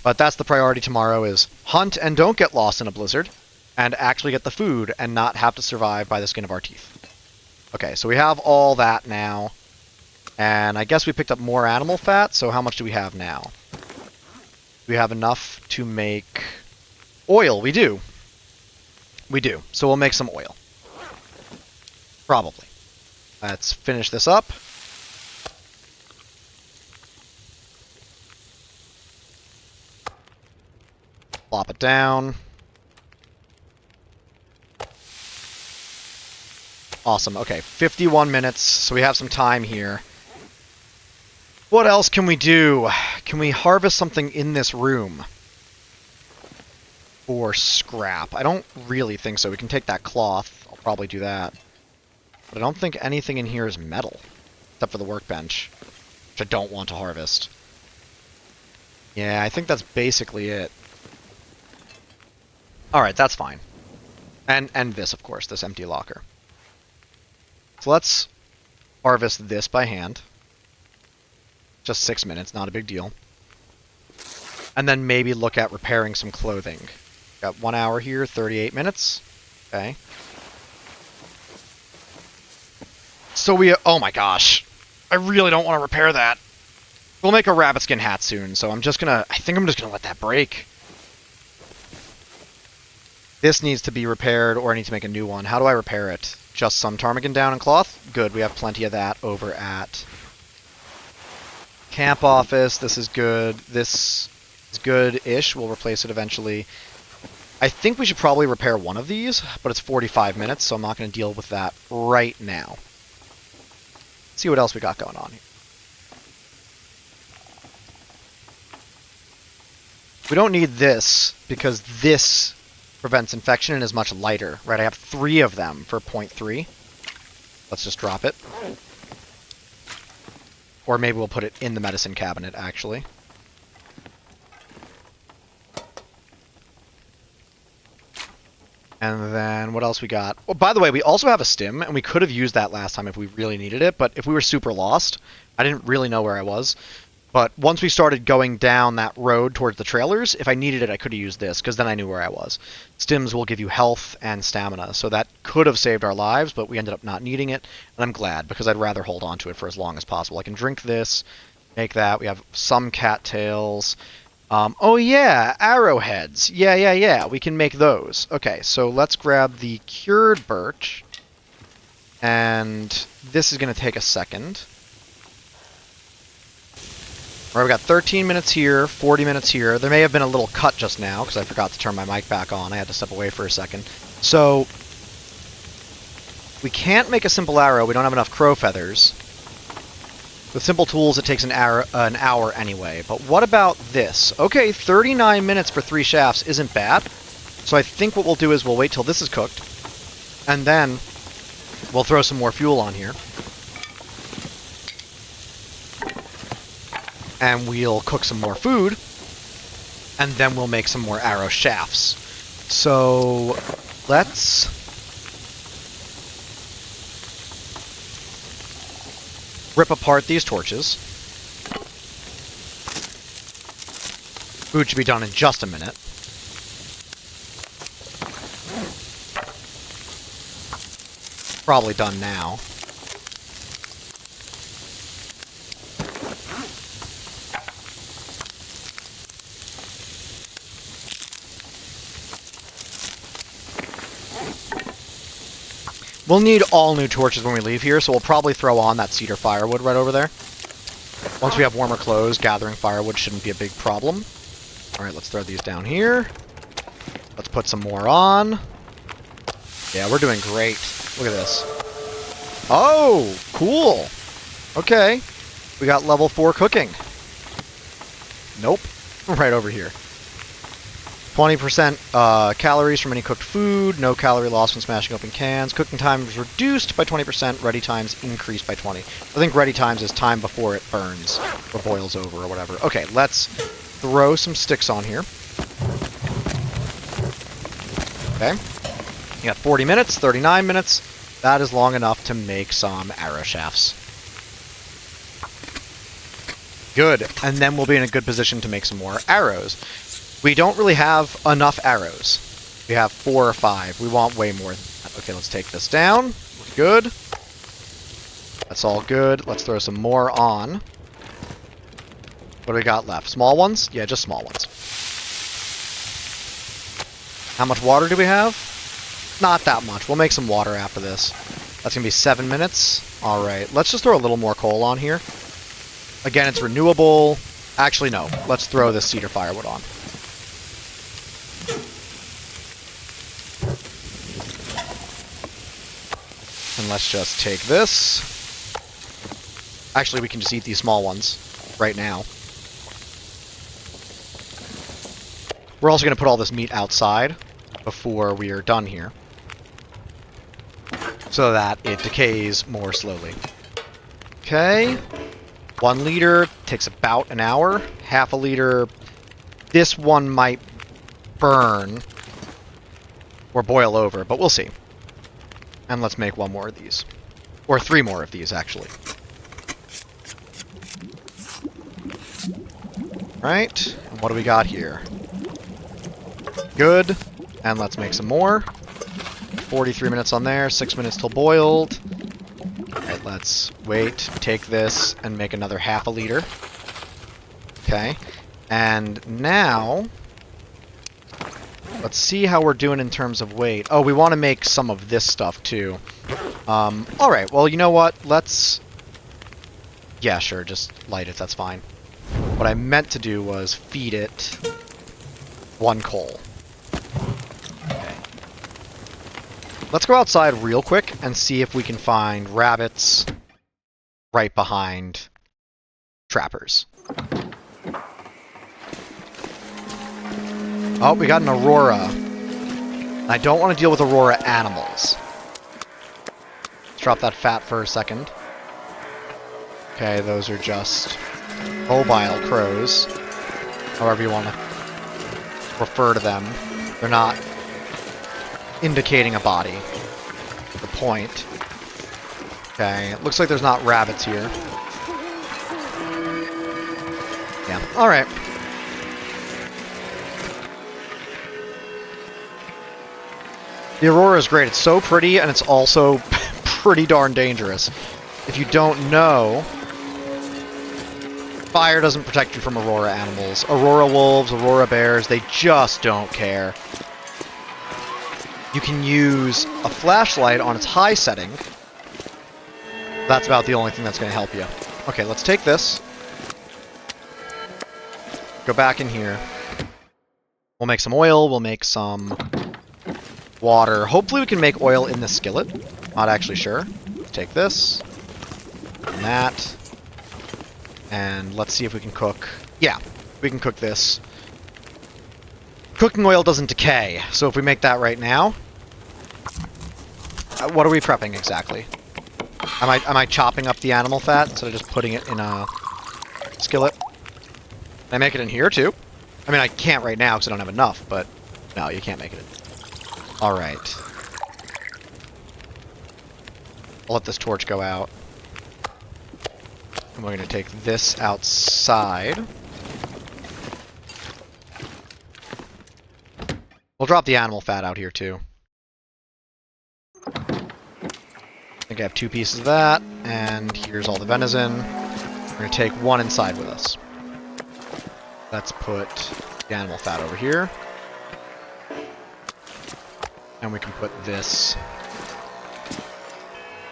But that's the priority tomorrow, is hunt and don't get lost in a blizzard. And actually get the food and not have to survive by the skin of our teeth. Okay, so we have all that now. And I guess we picked up more animal fat, so how much do we have now? We have enough to make oil. We do. We do. So we'll make some oil. Probably. Let's finish this up. Plop it down. Awesome. Okay, 51 minutes, so we have some time here. What else can we do? Can we harvest something in this room? For scrap? I don't really think so. We can take that cloth. I'll probably do that. But I don't think anything in here is metal. Except for the workbench. Which I don't want to harvest. Yeah, I think that's basically it. Alright, that's fine. And this, of course, this empty locker. So let's harvest this by hand. Just 6 minutes, not a big deal. And then maybe look at repairing some clothing. Got 1 hour here, 38 minutes. Okay. So oh my gosh. I really don't want to repair that. We'll make a rabbit skin hat soon, so I think I'm just gonna let that break. This needs to be repaired, or I need to make a new one. How do I repair it? Just some ptarmigan down and cloth? Good, we have plenty of that over at camp office. This is good. This is good-ish. We'll replace it eventually. I think we should probably repair one of these, but it's 45 minutes, so I'm not going to deal with that right now. Let's see what else we got going on here. We don't need this, because this prevents infection and is much lighter, right? I have 3 of them for 0.3. Let's just drop it. Or maybe we'll put it in the medicine cabinet, actually. And then what else we got? Well, by the way, we also have a stim, and we could have used that last time if we really needed it, but if we were super lost, I didn't really know where I was. But once we started going down that road towards the trailers, if I needed it, I could have used this, because then I knew where I was. Stims will give you health and stamina, so that could have saved our lives, but we ended up not needing it, and I'm glad, because I'd rather hold on to it for as long as possible. I can drink this, make that. We have some cattails. Oh yeah, arrowheads. Yeah, we can make those. Okay, so let's grab the cured birch, and this is going to take a second. Alright, we got 13 minutes here, 40 minutes here. There may have been a little cut just now, because I forgot to turn my mic back on. I had to step away for a second. So, we can't make a simple arrow. We don't have enough crow feathers. With simple tools, it takes an hour anyway. But what about this? Okay, 39 minutes for 3 shafts isn't bad. So I think what we'll do is we'll wait till this is cooked. And then we'll throw some more fuel on here. And we'll cook some more food. and then we'll make some more arrow shafts. So let's rip apart these torches. Food should be done in just a minute. Probably done now. We'll need all new torches when we leave here, so we'll probably throw on that cedar firewood right over there. Once we have warmer clothes, gathering firewood shouldn't be a big problem. Alright, let's throw these down here. Let's put some more on. Yeah, we're doing great. Look at this. Oh, cool. Okay. We got level 4 cooking. Nope. Right over here. 20% calories from any cooked food. No calorie loss when smashing open cans. Cooking time is reduced by 20%. Ready times increased by 20. I think ready times is time before it burns or boils over or whatever. Okay, let's throw some sticks on here. Okay. You got 40 minutes, 39 minutes. That is long enough to make some arrow shafts. Good. And then we'll be in a good position to make some more arrows. We don't really have enough arrows. We have 4 or 5. We want way more than that. Okay, let's take this down. We're good. That's all good. Let's throw some more on. What do we got left? Small ones? Yeah, just small ones. How much water do we have? Not that much. We'll make some water after this. That's going to be 7 minutes. Alright, let's just throw a little more coal on here. Again, it's renewable. Actually, no. Let's throw this cedar firewood on. And let's just take this. Actually, we can just eat these small ones right now. We're also going to put all this meat outside before we are done here, so that it decays more slowly. Okay. 1 liter takes about an hour. Half a liter. This one might burn or boil over, but we'll see. And let's make 1 more of these. Or 3 more of these, actually. Right. And what do we got here? Good. And let's make some more. 43 minutes on there. 6 minutes till boiled. Alright, let's wait. Take this and make another half a liter. Okay. And now let's see how we're doing in terms of weight. Oh, we want to make some of this stuff, too. Alright, well, you know what? Let's... Yeah, sure, just light it. That's fine. What I meant to do was feed it 1 coal. Okay. Let's go outside real quick and see if we can find rabbits right behind trappers. Oh, we got an aurora. I don't want to deal with aurora animals. Let's drop that fat for a second. Okay, those are just mobile crows. However you want to refer to them. They're not indicating a body. The point. Okay, it looks like there's not rabbits here. Yeah, alright. The aurora is great. It's so pretty, and it's also pretty darn dangerous. If you don't know, fire doesn't protect you from aurora animals. Aurora wolves, aurora bears, they just don't care. You can use a flashlight on its high setting. That's about the only thing that's going to help you. Okay, let's take this. Go back in here. We'll make some oil. We'll make some water. Hopefully we can make oil in the skillet. Not actually sure. Let's take this. And that. And let's see if we can cook. Yeah, we can cook this. Cooking oil doesn't decay, so if we make that right now... what are we prepping exactly? Am I chopping up the animal fat instead of just putting it in a skillet? Can I make it in here too? I mean, I can't right now because I don't have enough, but no, you can't make it. Alright. I'll let this torch go out. And we're going to take this outside. We'll drop the animal fat out here, too. I think I have 2 pieces of that, and here's all the venison. We're going to take 1 inside with us. Let's put the animal fat over here. And we can put this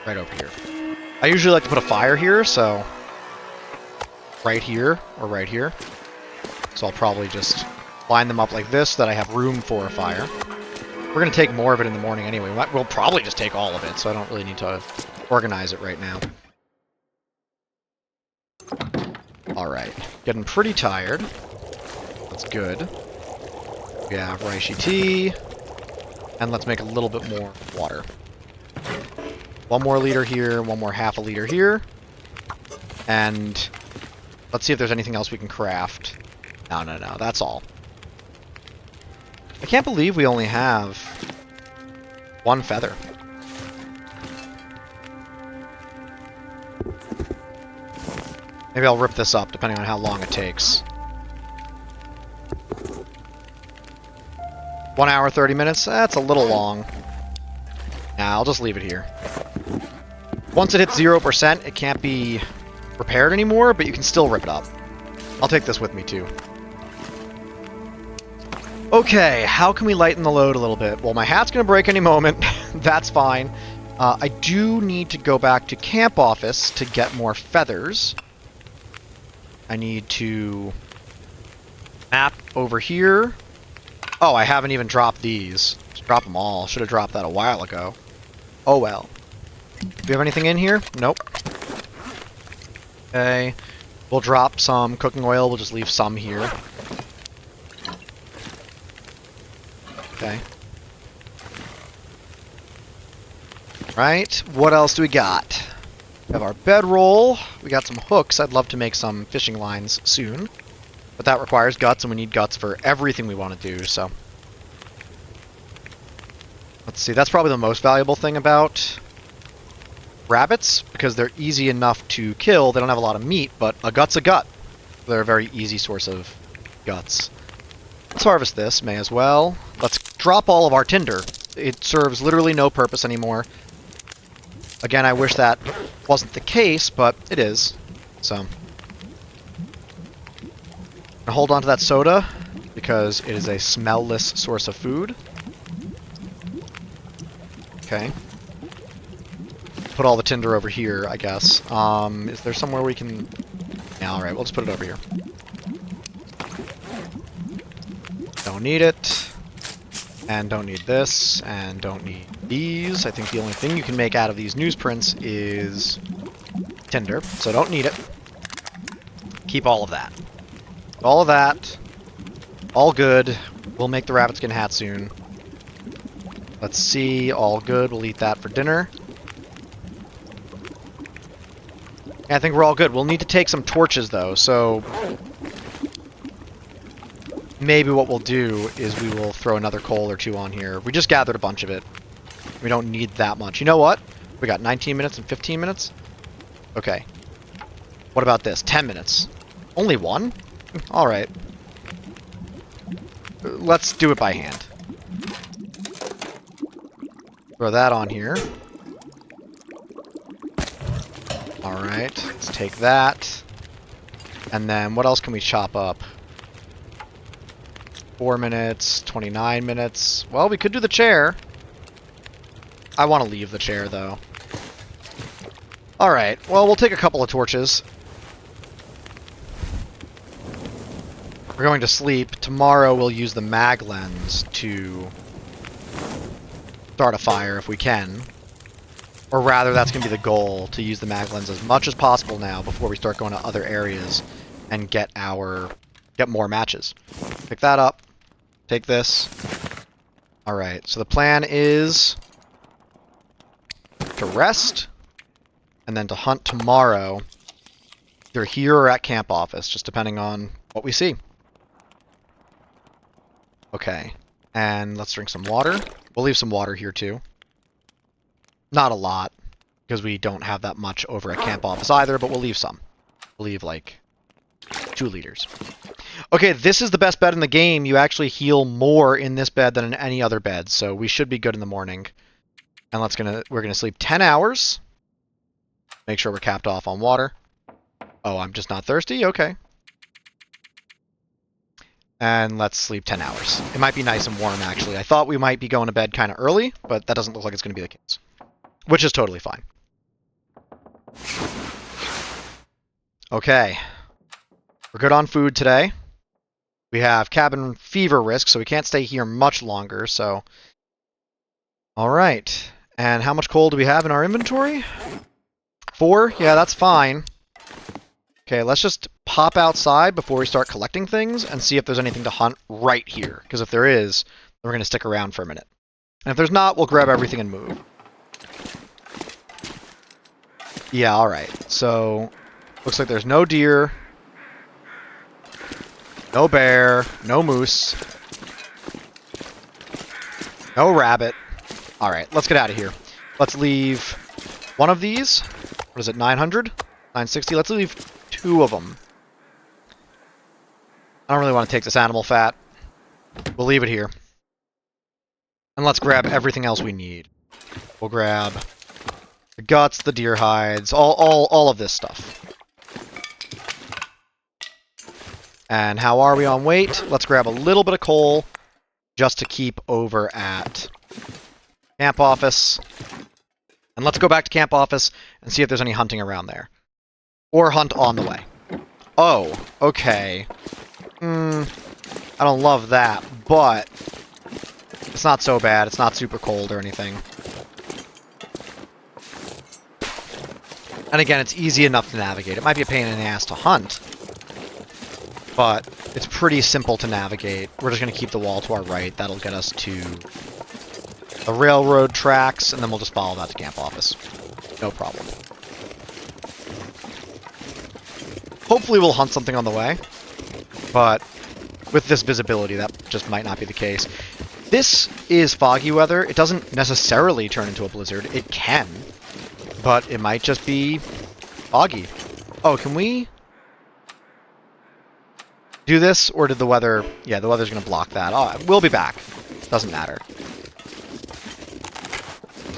right over here. I usually like to put a fire here, so right here or right here. So I'll probably just line them up like this so that I have room for a fire. We're going to take more of it in the morning anyway. We'll probably just take all of it, so I don't really need to organize it right now. Alright, getting pretty tired. That's good. We have reishi tea. And let's make a little bit more water. 1 more liter here, 1 more half a liter here. And let's see if there's anything else we can craft. No, that's all. I can't believe we only have 1 feather. Maybe I'll rip this up, depending on how long it takes. 1 hour, 30 minutes? That's a little long. Nah, I'll just leave it here. Once it hits 0%, it can't be repaired anymore, but you can still rip it up. I'll take this with me, too. Okay, how can we lighten the load a little bit? Well, my hat's going to break any moment. That's fine. I do need to go back to camp office to get more feathers. I need to map over here. Oh, I haven't even dropped these. Just drop them all. Should have dropped that a while ago. Oh well. Do we have anything in here? Nope. Okay. We'll drop some cooking oil. We'll just leave some here. Okay. Right. What else do we got? We have our bedroll. We got some hooks. I'd love to make some fishing lines soon. But that requires guts, and we need guts for everything we want to do, so. Let's see, that's probably the most valuable thing about rabbits, because they're easy enough to kill. They don't have a lot of meat, but a gut's a gut. They're a very easy source of guts. Let's harvest this, may as well. Let's drop all of our tinder. It serves literally no purpose anymore. Again, I wish that wasn't the case, but it is, so. Now hold on to that soda, because it is a smell-less source of food. Okay. Put all the tinder over here, I guess. Is there somewhere we can... Yeah, alright, we'll just put it over here. Don't need it. And don't need this. And don't need these. I think the only thing you can make out of these newsprints is tinder, so don't need it. Keep all of that. All of that. All good. We'll make the rabbit skin hat soon. Let's see. All good. We'll eat that for dinner. I think we're all good. We'll need to take some torches, though, so maybe what we'll do is we will throw another coal or 2 on here. We just gathered a bunch of it. We don't need that much. You know what? We got 19 minutes and 15 minutes? Okay. What about this? 10 minutes. Only 1? Alright. Let's do it by hand. Throw that on here. Alright, let's take that. And then what else can we chop up? 4 minutes, 29 minutes. Well, we could do the chair. I want to leave the chair, though. Alright, well, we'll take a couple of torches. We're going to sleep. Tomorrow we'll use the mag lens to start a fire if we can. Or rather, that's going to be the goal, to use the mag lens as much as possible now before we start going to other areas and get more matches. Pick that up. Take this. Alright, so the plan is to rest and then to hunt tomorrow, either here or at camp office, just depending on what we see. Okay. And let's drink some water. We'll leave some water here too. Not a lot, because we don't have that much over at camp office either, but we'll leave some. We'll leave like 2 liters. Okay, this is the best bed in the game. You actually heal more in this bed than in any other bed, so we should be good in the morning. And we're gonna sleep 10 hours. Make sure we're capped off on water. Oh, I'm just not thirsty? Okay. And let's sleep 10 hours. It might be nice and warm, actually. I thought we might be going to bed kind of early, but that doesn't look like it's going to be the case. Which is totally fine. Okay. We're good on food today. We have cabin fever risk, so we can't stay here much longer, so... Alright. And how much coal do we have in our inventory? 4? Yeah, that's fine. Okay, let's just pop outside before we start collecting things and see if there's anything to hunt right here. Because if there is, then we're going to stick around for a minute. And if there's not, we'll grab everything and move. Yeah, alright. So, looks like there's no deer, no bear, no moose, no rabbit. Alright, let's get out of here. Let's leave one of these. What is it, 900? 960? Let's leave 2 of them. I don't really want to take this animal fat. We'll leave it here. And let's grab everything else we need. We'll grab the guts, the deer hides, all of this stuff. And how are we on weight? Let's grab a little bit of coal just to keep over at camp office. And let's go back to camp office and see if there's any hunting around there. Or hunt on the way. Oh, okay. I don't love that, but it's not so bad. It's not super cold or anything. And again, it's easy enough to navigate. It might be a pain in the ass to hunt, but it's pretty simple to navigate. We're just going to keep the wall to our right. That'll get us to the railroad tracks, and then we'll just follow that to camp office. No problem. Hopefully we'll hunt something on the way, but with this visibility, that just might not be the case. This is foggy weather. It doesn't necessarily turn into a blizzard. It can, but it might just be foggy. Oh, can we do this, or did the weather... Yeah, the weather's going to block that. Oh, we'll be back. Doesn't matter.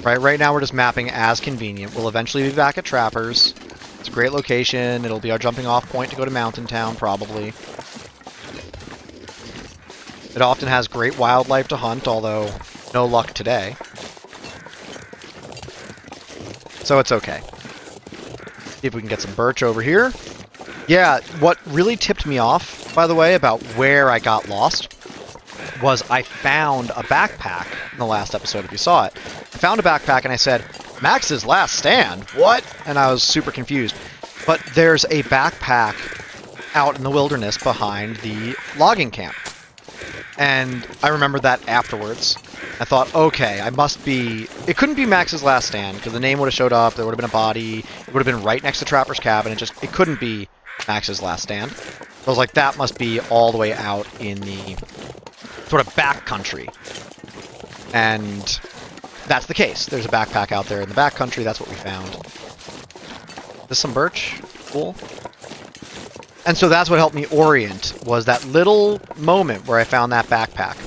Right now we're just mapping as convenient. We'll eventually be back at Trappers. It's a great location. It'll be our jumping off point to go to Mountain Town, probably. It often has great wildlife to hunt, although no luck today. So it's okay. See if we can get some birch over here. Yeah, what really tipped me off, by the way, about where I got lost was I found a backpack in the last episode, if you saw it. I found a backpack and I said, Max's last stand? What? And I was super confused. But there's a backpack out in the wilderness behind the logging camp. And I remembered that afterwards. I thought, okay, I must be... It couldn't be Max's last stand, because the name would have showed up, there would have been a body, it would have been right next to Trapper's cabin, it couldn't be Max's last stand. So I was like, that must be all the way out in the sort of back country. And that's the case. There's a backpack out there in the back country, that's what we found. Is this some birch? Cool. And so that's what helped me orient, was that little moment where I found that backpack.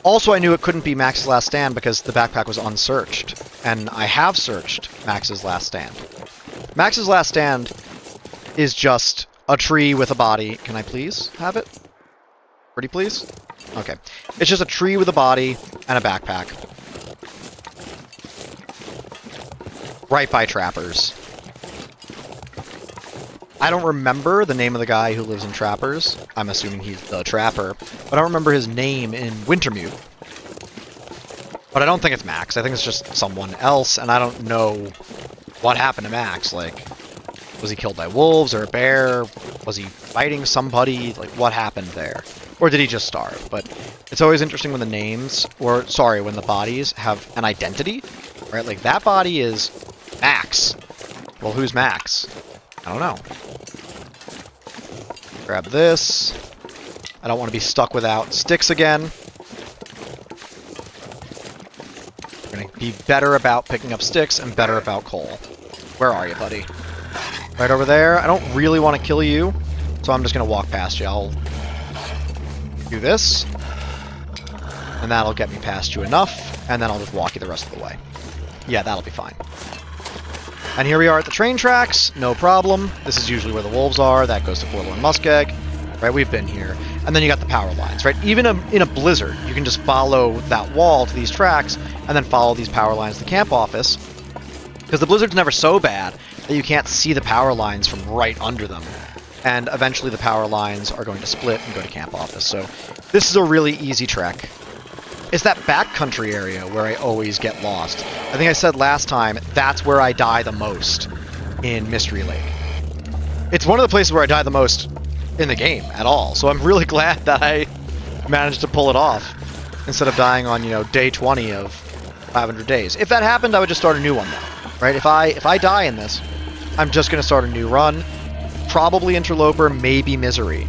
Also, I knew it couldn't be Max's last stand because the backpack was unsearched. And I have searched Max's last stand. Max's last stand is just a tree with a body. Can I please have it? Pretty please? Okay. It's just a tree with a body and a backpack. Right by Trappers. I don't remember the name of the guy who lives in Trappers. I'm assuming he's the Trapper. But I don't remember his name in Wintermute. But I don't think it's Max. I think it's just someone else, and I don't know what happened to Max. Like, was he killed by wolves or a bear? Was he fighting somebody? Like, what happened there? Or did he just starve? But it's always interesting when the names, or, sorry, when the bodies have an identity. Right? Like, that body is Max. Well, who's Max? I don't know. Grab this. I don't want to be stuck without sticks again. I'm going to be better about picking up sticks and better about coal. Where are you, buddy? Right over there. I don't really want to kill you, so I'm just going to walk past you. I'll do this, and that'll get me past you enough, and then I'll just walk you the rest of the way. Yeah, that'll be fine. And here we are at the train tracks, no problem. This is usually where the wolves are. That goes to Forlorn Muskeg. Right, we've been here. And then you got the power lines, right? Even in a blizzard, you can just follow that wall to these tracks, and then follow these power lines to the camp office. Because the blizzard's never so bad that you can't see the power lines from right under them. And eventually the power lines are going to split and go to camp office. So this is a really easy trek. It's that backcountry area where I always get lost. I think I said last time, that's where I die the most in Mystery Lake. It's one of the places where I die the most in the game at all. So I'm really glad that I managed to pull it off instead of dying on, day 20 of 500 days. If that happened, I would just start a new one though, right? If I die in this, I'm just going to start a new run. Probably Interloper, maybe Misery.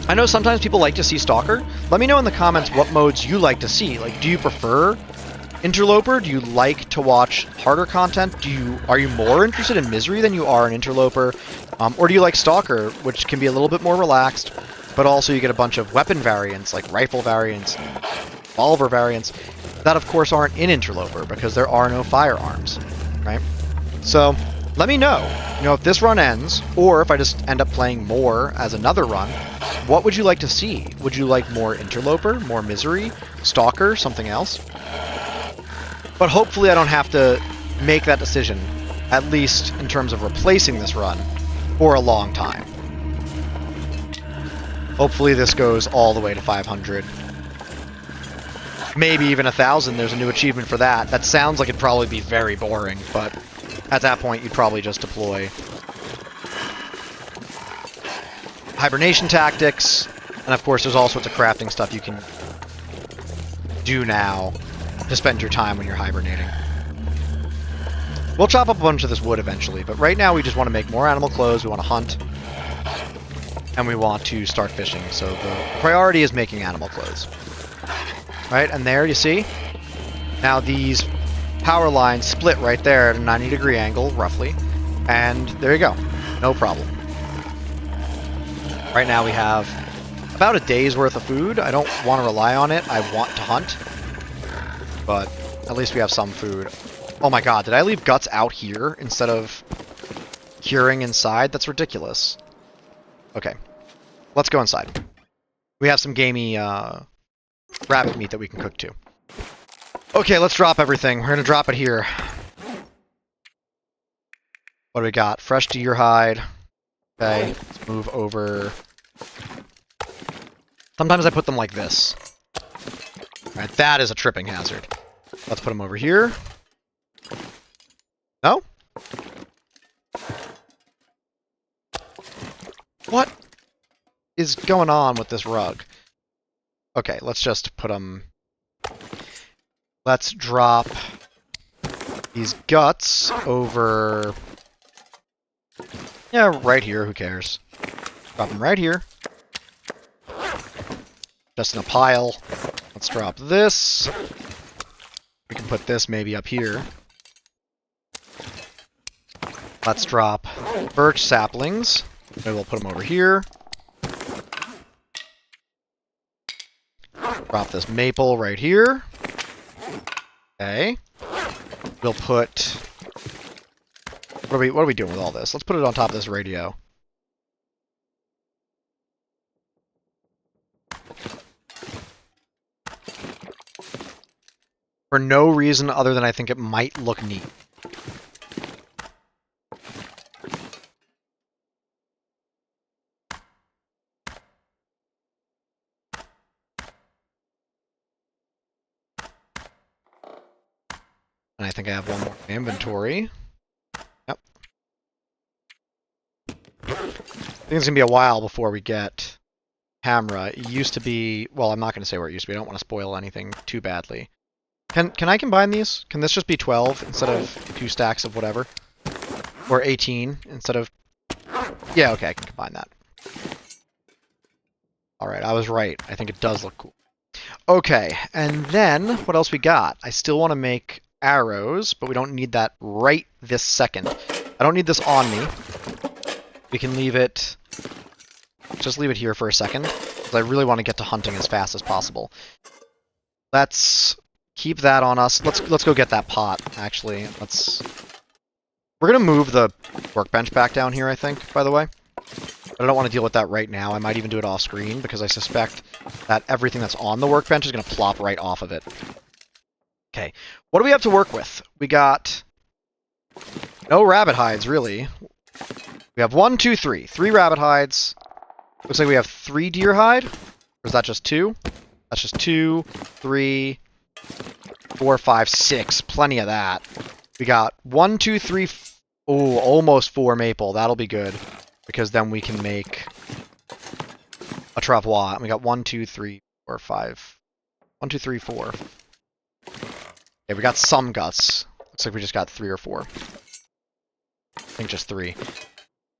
I know sometimes people like to see Stalker. Let me know in the comments what modes you like to see. Like, do you prefer Interloper? Do you like to watch harder content? Are you more interested in Misery than you are in Interloper? Or do you like Stalker, which can be a little bit more relaxed, but also you get a bunch of weapon variants, like rifle variants, revolver variants, that of course aren't in Interloper because there are no firearms, right? So let me know, if this run ends, or if I just end up playing more as another run, what would you like to see? Would you like more Interloper, more Misery, Stalker, something else? But hopefully I don't have to make that decision, at least in terms of replacing this run, for a long time. Hopefully this goes all the way to 500. Maybe even 1,000, there's a new achievement for that. That sounds like it'd probably be very boring, but at that point you'd probably just deploy hibernation tactics, and of course there's all sorts of crafting stuff you can do now to spend your time when you're hibernating. We'll chop up a bunch of this wood eventually, but right now we just want to make more animal clothes, we want to hunt, and we want to start fishing, so the priority is making animal clothes. Right, and there, you see? Now these power lines split right there at a 90-degree angle, roughly, and there you go. No problem. Right now we have about a day's worth of food. I don't want to rely on it. I want to hunt, but at least we have some food. Oh my god, did I leave guts out here instead of curing inside? That's ridiculous. Okay, let's go inside. We have some gamey rabbit meat that we can cook too. Okay, let's drop everything. We're going to drop it here. What do we got? Fresh deer hide. Okay, let's move over. Sometimes I put them like this. Alright, that is a tripping hazard. Let's put them over here. No? What is going on with this rug? Okay, let's just put them... Let's drop these guts over... Yeah, right here, who cares? Drop them right here. Just in a pile. Let's drop this. We can put this maybe up here. Let's drop birch saplings. Maybe we'll put them over here. Drop this maple right here. Okay. We'll put... What are we doing with all this? Let's put it on top of this radio. For no reason other than I think it might look neat. And I think I have one more in inventory. Yep. I think it's going to be a while before we get camera. It used to be... Well, I'm not going to say where it used to be. I don't want to spoil anything too badly. Can I combine these? Can this just be 12 instead of 2 stacks of whatever? Or 18 instead of... Yeah, okay, I can combine that. Alright, I was right. I think it does look cool. Okay, and then, what else we got? I still want to make arrows, but we don't need that right this second. I don't need this on me. We can leave it... Just leave it here for a second, because I really want to get to hunting as fast as possible. Let's keep that on us. Let's go get that pot, actually. We're going to move the workbench back down here, I think, by the way. But I don't want to deal with that right now. I might even do it off screen, because I suspect that everything that's on the workbench is going to plop right off of it. Okay, what do we have to work with? We got no rabbit hides, really. We have 1, 2, 3. 3 rabbit hides. Looks like we have 3 deer hide. Or is that just 2? That's just 2, 3, 4, 5, 6. Plenty of that. We got 1, 2, 3... Oh, almost 4 maple. That'll be good. Because then we can make a travois. And we got 1, 2, 3, 4, 5. 1, 2, 3, 4. Okay, we got some guts. Looks like we just got 3 or 4. I think just 3.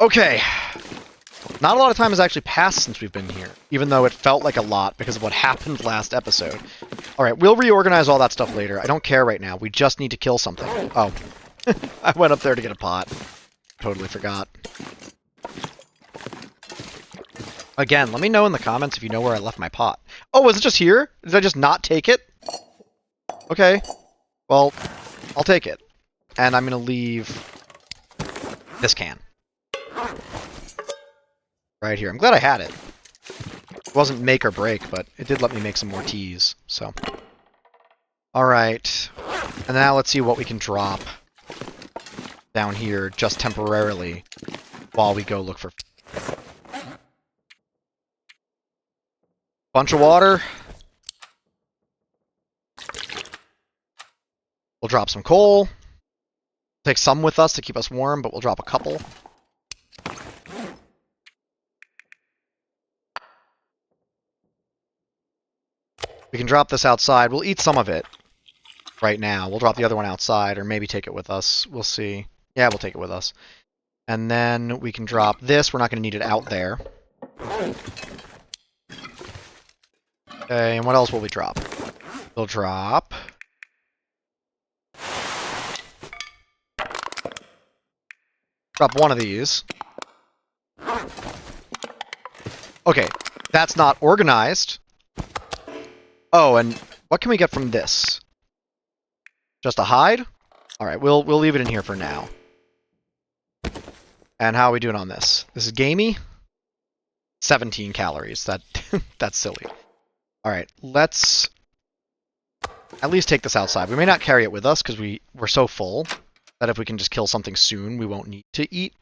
Okay. Not a lot of time has actually passed since we've been here, even though it felt like a lot because of what happened last episode. Alright, we'll reorganize all that stuff later. I don't care right now. We just need to kill something. Oh. I went up there to get a pot. Totally forgot. Again, let me know in the comments if you know where I left my pot. Oh, was it just here? Did I just not take it? Okay. Well, I'll take it. And I'm going to leave this can. Right here. I'm glad I had it. It wasn't make or break, but it did let me make some more teas, so. Alright. And now let's see what we can drop down here just temporarily while we go look for... Bunch of water. We'll drop some coal. Take some with us to keep us warm, but we'll drop a couple. We can drop this outside. We'll eat some of it right now. We'll drop the other one outside, or maybe take it with us. We'll see. Yeah, we'll take it with us. And then we can drop this. We're not going to need it out there. Okay, and what else will we drop? We'll drop... Drop one of these. Okay, that's not organized. Oh, and what can we get from this? Just a hide? Alright, we'll leave it in here for now. And how are we doing on this? This is gamey? 17 calories. That's silly. Alright, let's at least take this outside. We may not carry it with us because we're so full that if we can just kill something soon, we won't need to eat.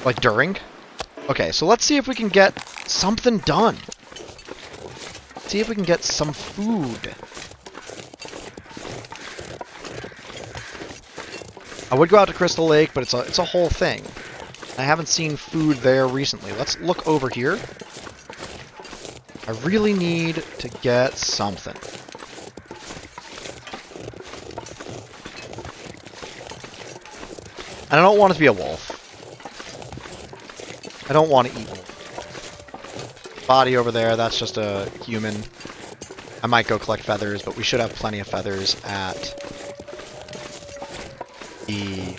Like during. Okay, so let's see if we can get something done. See if we can get some food. I would go out to Crystal Lake, but it's a whole thing. I haven't seen food there recently. Let's look over here. I really need to get something. And I don't want it to be a wolf. I don't want to eat wolf. Body over there, that's just a human. I might go collect feathers, but we should have plenty of feathers at the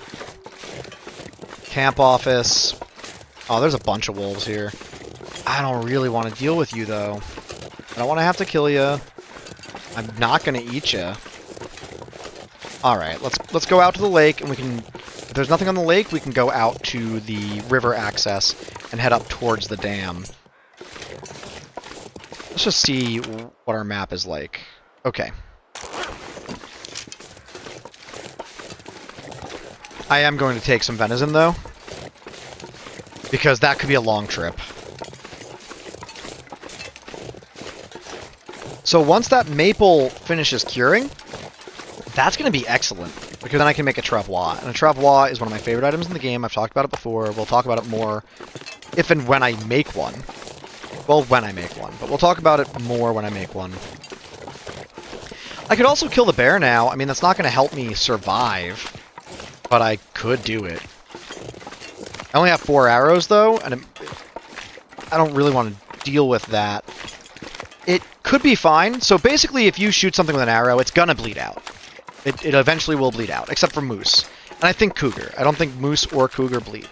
camp office. Oh, there's a bunch of wolves here. I don't really want to deal with you, though. I don't want to have to kill you. I'm not going to eat you. Alright, let's go out to the lake, and we can... If there's nothing on the lake, we can go out to the river access and head up towards the dam. Let's just see what our map is like. Okay. I am going to take some venison, though. Because that could be a long trip. So once that maple finishes curing, that's going to be excellent. Because then I can make a travois. And a travois is one of my favorite items in the game. I've talked about it before. We'll talk about it more if and when I make one. Well, when I make one. But we'll talk about it more when I make one. I could also kill the bear now. I mean, that's not going to help me survive. But I could do it. I only have 4 arrows, though. And I don't really want to deal with that. It could be fine. So basically, if you shoot something with an arrow, it's gonna bleed out. It eventually will bleed out, except for moose. And I think cougar. I don't think moose or cougar bleed.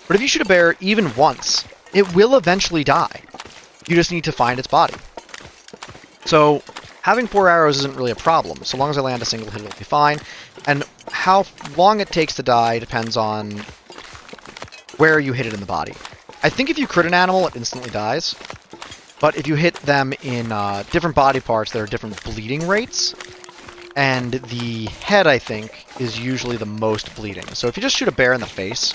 But if you shoot a bear even once, it will eventually die. You just need to find its body. So having 4 arrows isn't really a problem. So long as I land a single hit, it'll be fine. And how long it takes to die depends on where you hit it in the body. I think if you crit an animal, it instantly dies. But if you hit them in different body parts, there are different bleeding rates. And the head, I think, is usually the most bleeding. So if you just shoot a bear in the face,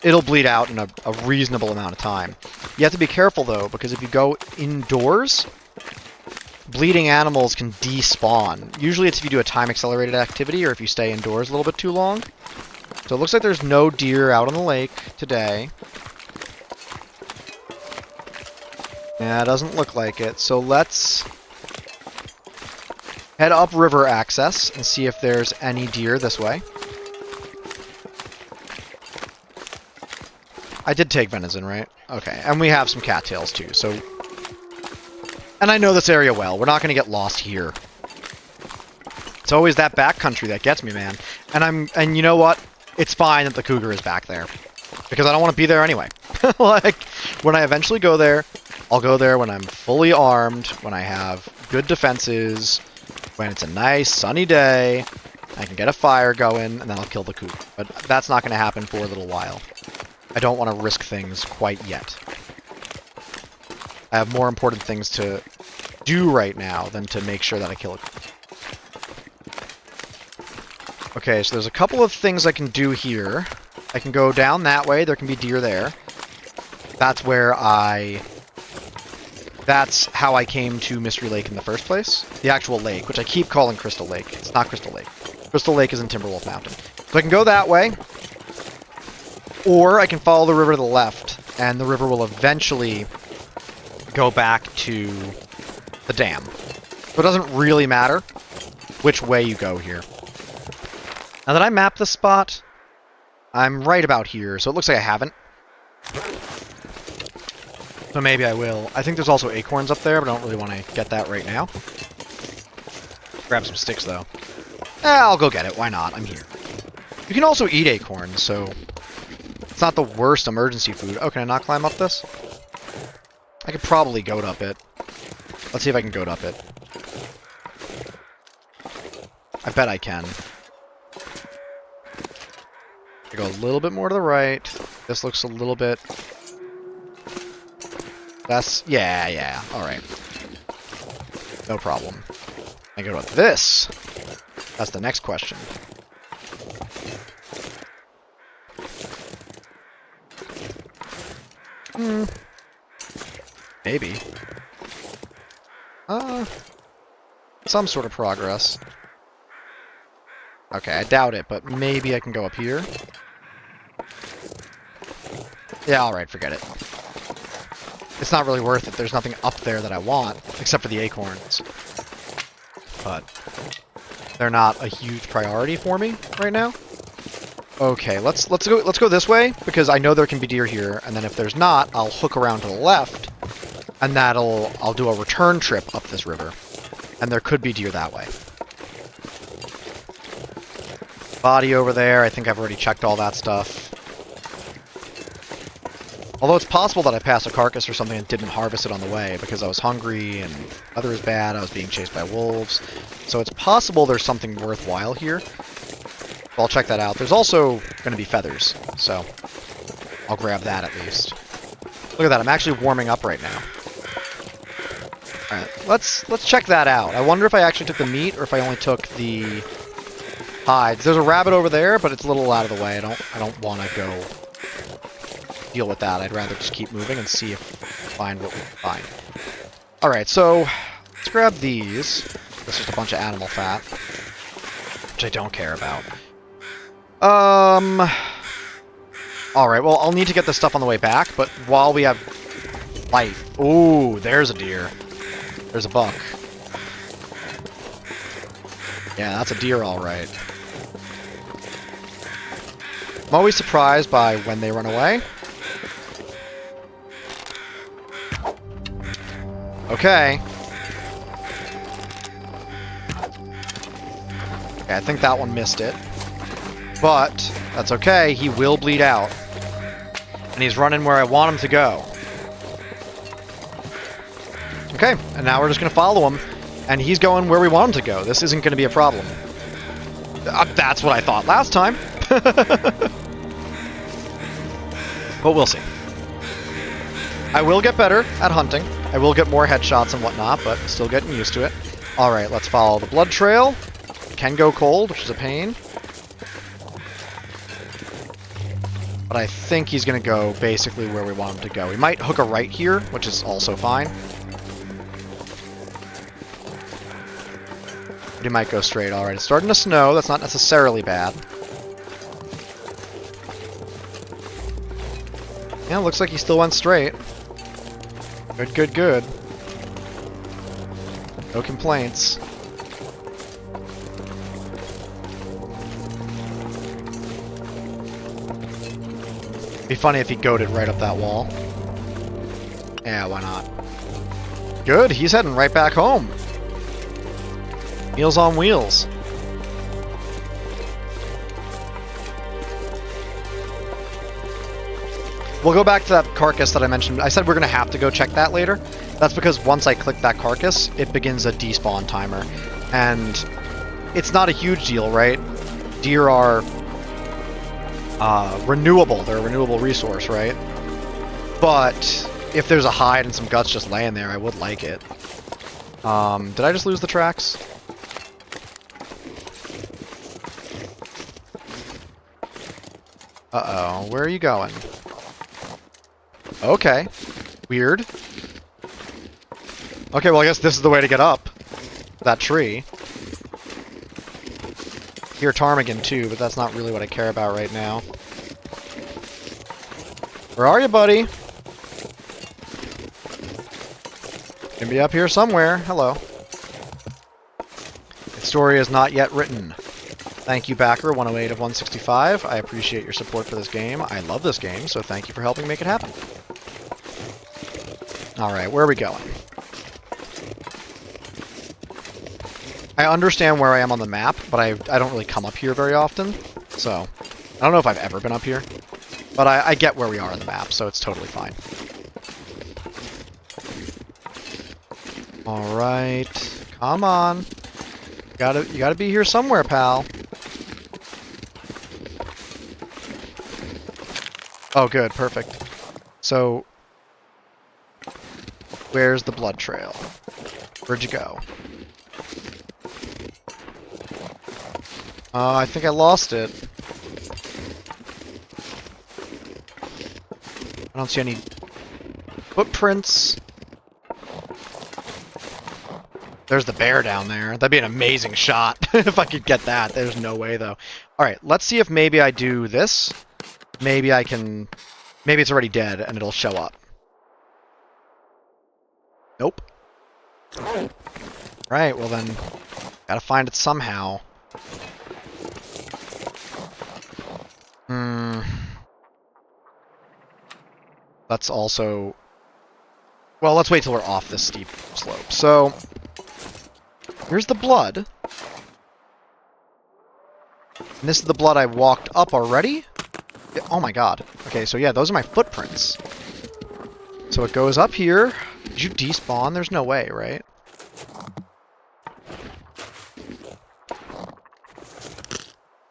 it'll bleed out in a reasonable amount of time. You have to be careful, though, because if you go indoors, bleeding animals can despawn. Usually it's if you do a time-accelerated activity or if you stay indoors a little bit too long. So it looks like there's no deer out on the lake today. Yeah, it doesn't look like it. So let's head up river access and see if there's any deer this way. I did take venison, right? Okay, and we have some cattails too, so... And I know this area well. We're not going to get lost here. It's always that backcountry that gets me, man. And you know what? It's fine that the cougar is back there. Because I don't want to be there anyway. Like, when I eventually go there, I'll go there when I'm fully armed, when I have good defenses, when it's a nice sunny day, I can get a fire going, and then I'll kill the cougar. But that's not going to happen for a little while. I don't want to risk things quite yet. I have more important things to do right now than to make sure that I kill it. Okay, so there's a couple of things I can do here. I can go down that way. There can be deer there. That's where That's how I came to Mystery Lake in the first place. The actual lake, which I keep calling Crystal Lake. It's not Crystal Lake. Crystal Lake is in Timberwolf Mountain. So I can go that way. Or I can follow the river to the left, and the river will eventually go back to the dam. So it doesn't really matter which way you go here. Now that I mapped this spot, I'm right about here, so it looks like I haven't. So maybe I will. I think there's also acorns up there, but I don't really want to get that right now. Grab some sticks, though. I'll go get it. Why not? I'm here. You can also eat acorns, so it's not the worst emergency food. Oh, can I not climb up this? I could probably goat up it. Let's see if I can goat up it. I bet I can. I go a little bit more to the right. This looks a little bit... That's... Yeah, alright. No problem. I go to this. That's the next question. Maybe. Some sort of progress. Okay, I doubt it, but maybe I can go up here. Yeah, alright, forget it. It's not really worth it. There's nothing up there that I want, except for the acorns. But they're not a huge priority for me right now. Okay, let's go this way, because I know there can be deer here, and then if there's not, I'll hook around to the left, and I'll do a return trip up this river. And there could be deer that way. Body over there, I think I've already checked all that stuff. Although it's possible that I passed a carcass or something and didn't harvest it on the way because I was hungry and weather was bad, I was being chased by wolves. So it's possible there's something worthwhile here. I'll check that out. There's also going to be feathers, so I'll grab that at least. Look at that, I'm actually warming up right now. Alright, let's check that out. I wonder if I actually took the meat or if I only took the hides. There's a rabbit over there, but it's a little out of the way. I don't want to go deal with that. I'd rather just keep moving and see if we can find what we can find. Alright, so let's grab these. This is just a bunch of animal fat, which I don't care about. Alright, well, I'll need to get this stuff on the way back, but while we have light... Ooh, there's a deer. There's a buck. Yeah, that's a deer, alright. I'm always surprised by when they run away. Okay. Okay, I think that one missed it. But that's okay, he will bleed out. And he's running where I want him to go. Okay, and now we're just going to follow him. And he's going where we want him to go. This isn't going to be a problem. That's what I thought last time. But we'll see. I will get better at hunting. I will get more headshots and whatnot, but still getting used to it. Alright, let's follow the blood trail. It can go cold, which is a pain. But I think he's going to go basically where we want him to go. He might hook a right here, which is also fine. But he might go straight. Alright, it's starting to snow. That's not necessarily bad. Yeah, looks like he still went straight. Good, good, good. No complaints. Be funny if he goated right up that wall. Yeah, why not? Good, he's heading right back home. Meals on wheels. We'll go back to that carcass that I mentioned. I said we're going to have to go check that later. That's because once I click that carcass, it begins a despawn timer. And it's not a huge deal, right? Deer are renewable. They're a renewable resource, right? But if there's a hide and some guts just laying there, I would like it. Did I just lose the tracks? Uh-oh. Where are you going? Okay. Weird. Okay, well I guess this is the way to get up. That tree. Hear ptarmigan too, but that's not really what I care about right now. Where are you, buddy? Can be up here somewhere. Hello. Its story is not yet written. Thank you, backer 108 of 165. I appreciate your support for this game. I love this game, so thank you for helping make it happen. Alright, where are we going? I understand where I am on the map, but I don't really come up here very often, so I don't know if I've ever been up here. But I get where we are on the map, so it's totally fine. Alright, come on. You gotta be here somewhere, pal. Oh, good, perfect. So, where's the blood trail? Where'd you go? I think I lost it. I don't see any footprints. There's the bear down there. That'd be an amazing shot if I could get that. There's no way, though. Alright, let's see if maybe I do this. Maybe I can... Maybe it's already dead and it'll show up. Nope. Right, well then... Gotta find it somehow. That's also... Well, let's wait till we're off this steep slope. So... Here's the blood. And this is the blood I walked up already? Oh my god. Okay, so yeah, those are my footprints. So it goes up here. Did you despawn? There's no way, right?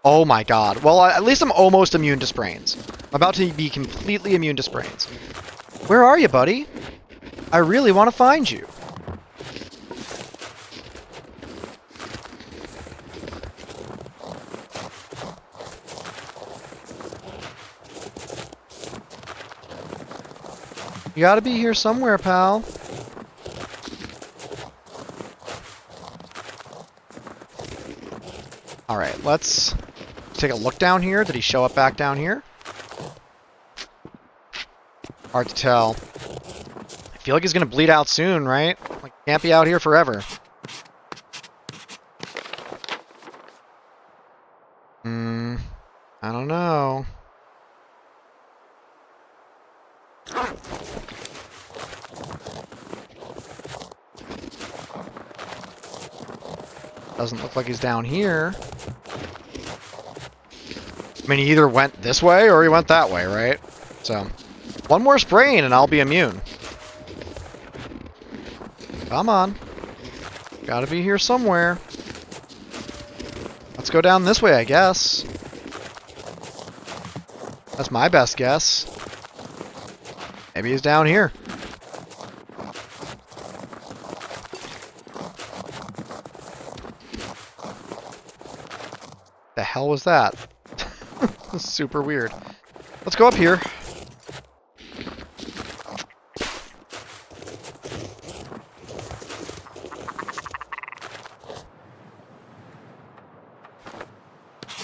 Oh my god. Well, at least I'm almost immune to sprains. I'm about to be completely immune to sprains. Where are you, buddy? I really want to find you. You gotta be here somewhere, pal. Alright, let's take a look down here. Did he show up back down here? Hard to tell. I feel like he's gonna bleed out soon, right? Like, can't be out here forever. I don't know. Doesn't look like he's down here. I mean, he either went this way or he went that way, right? So, one more spraying and I'll be immune. Come on. Gotta be here somewhere. Let's go down this way, I guess. That's my best guess. Maybe he's down here. The hell was that? This is super weird. Let's go up here.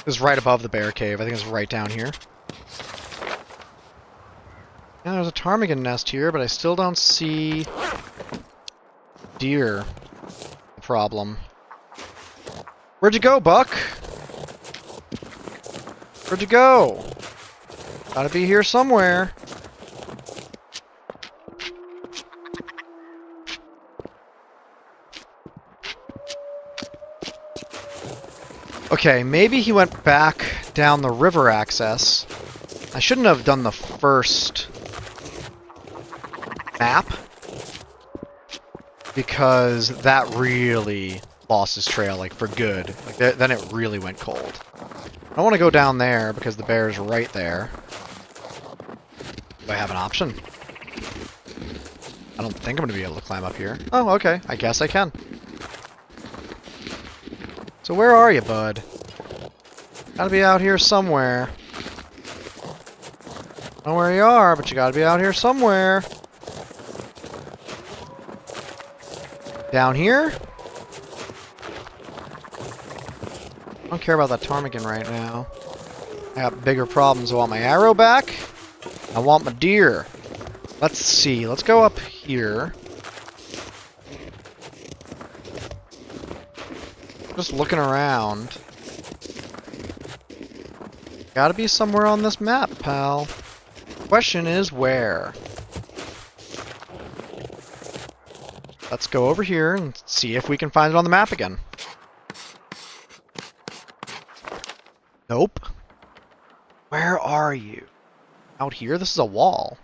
This is right above the bear cave. I think it's right down here. Yeah, there's a ptarmigan nest here, but I still don't see deer. Problem. Where'd you go, Buck? Where'd you go? Gotta be here somewhere. Okay, maybe he went back down the river access. I shouldn't have done the first map, because that really lost his trail, like, for good. Like, then it really went cold. I don't want to go down there because the bear's right there. Do I have an option? I don't think I'm going to be able to climb up here. Oh, okay. I guess I can. So where are you, bud? Gotta be out here somewhere. I don't know where you are, but you gotta be out here somewhere. Down here? I don't care about that ptarmigan right now. I got bigger problems. I want my arrow back. I want my deer. Let's see. Let's go up here. Just looking around. Gotta be somewhere on this map, pal. Question is where? Let's go over here and see if we can find it on the map again. Nope. Where are you? Out here? This is a wall.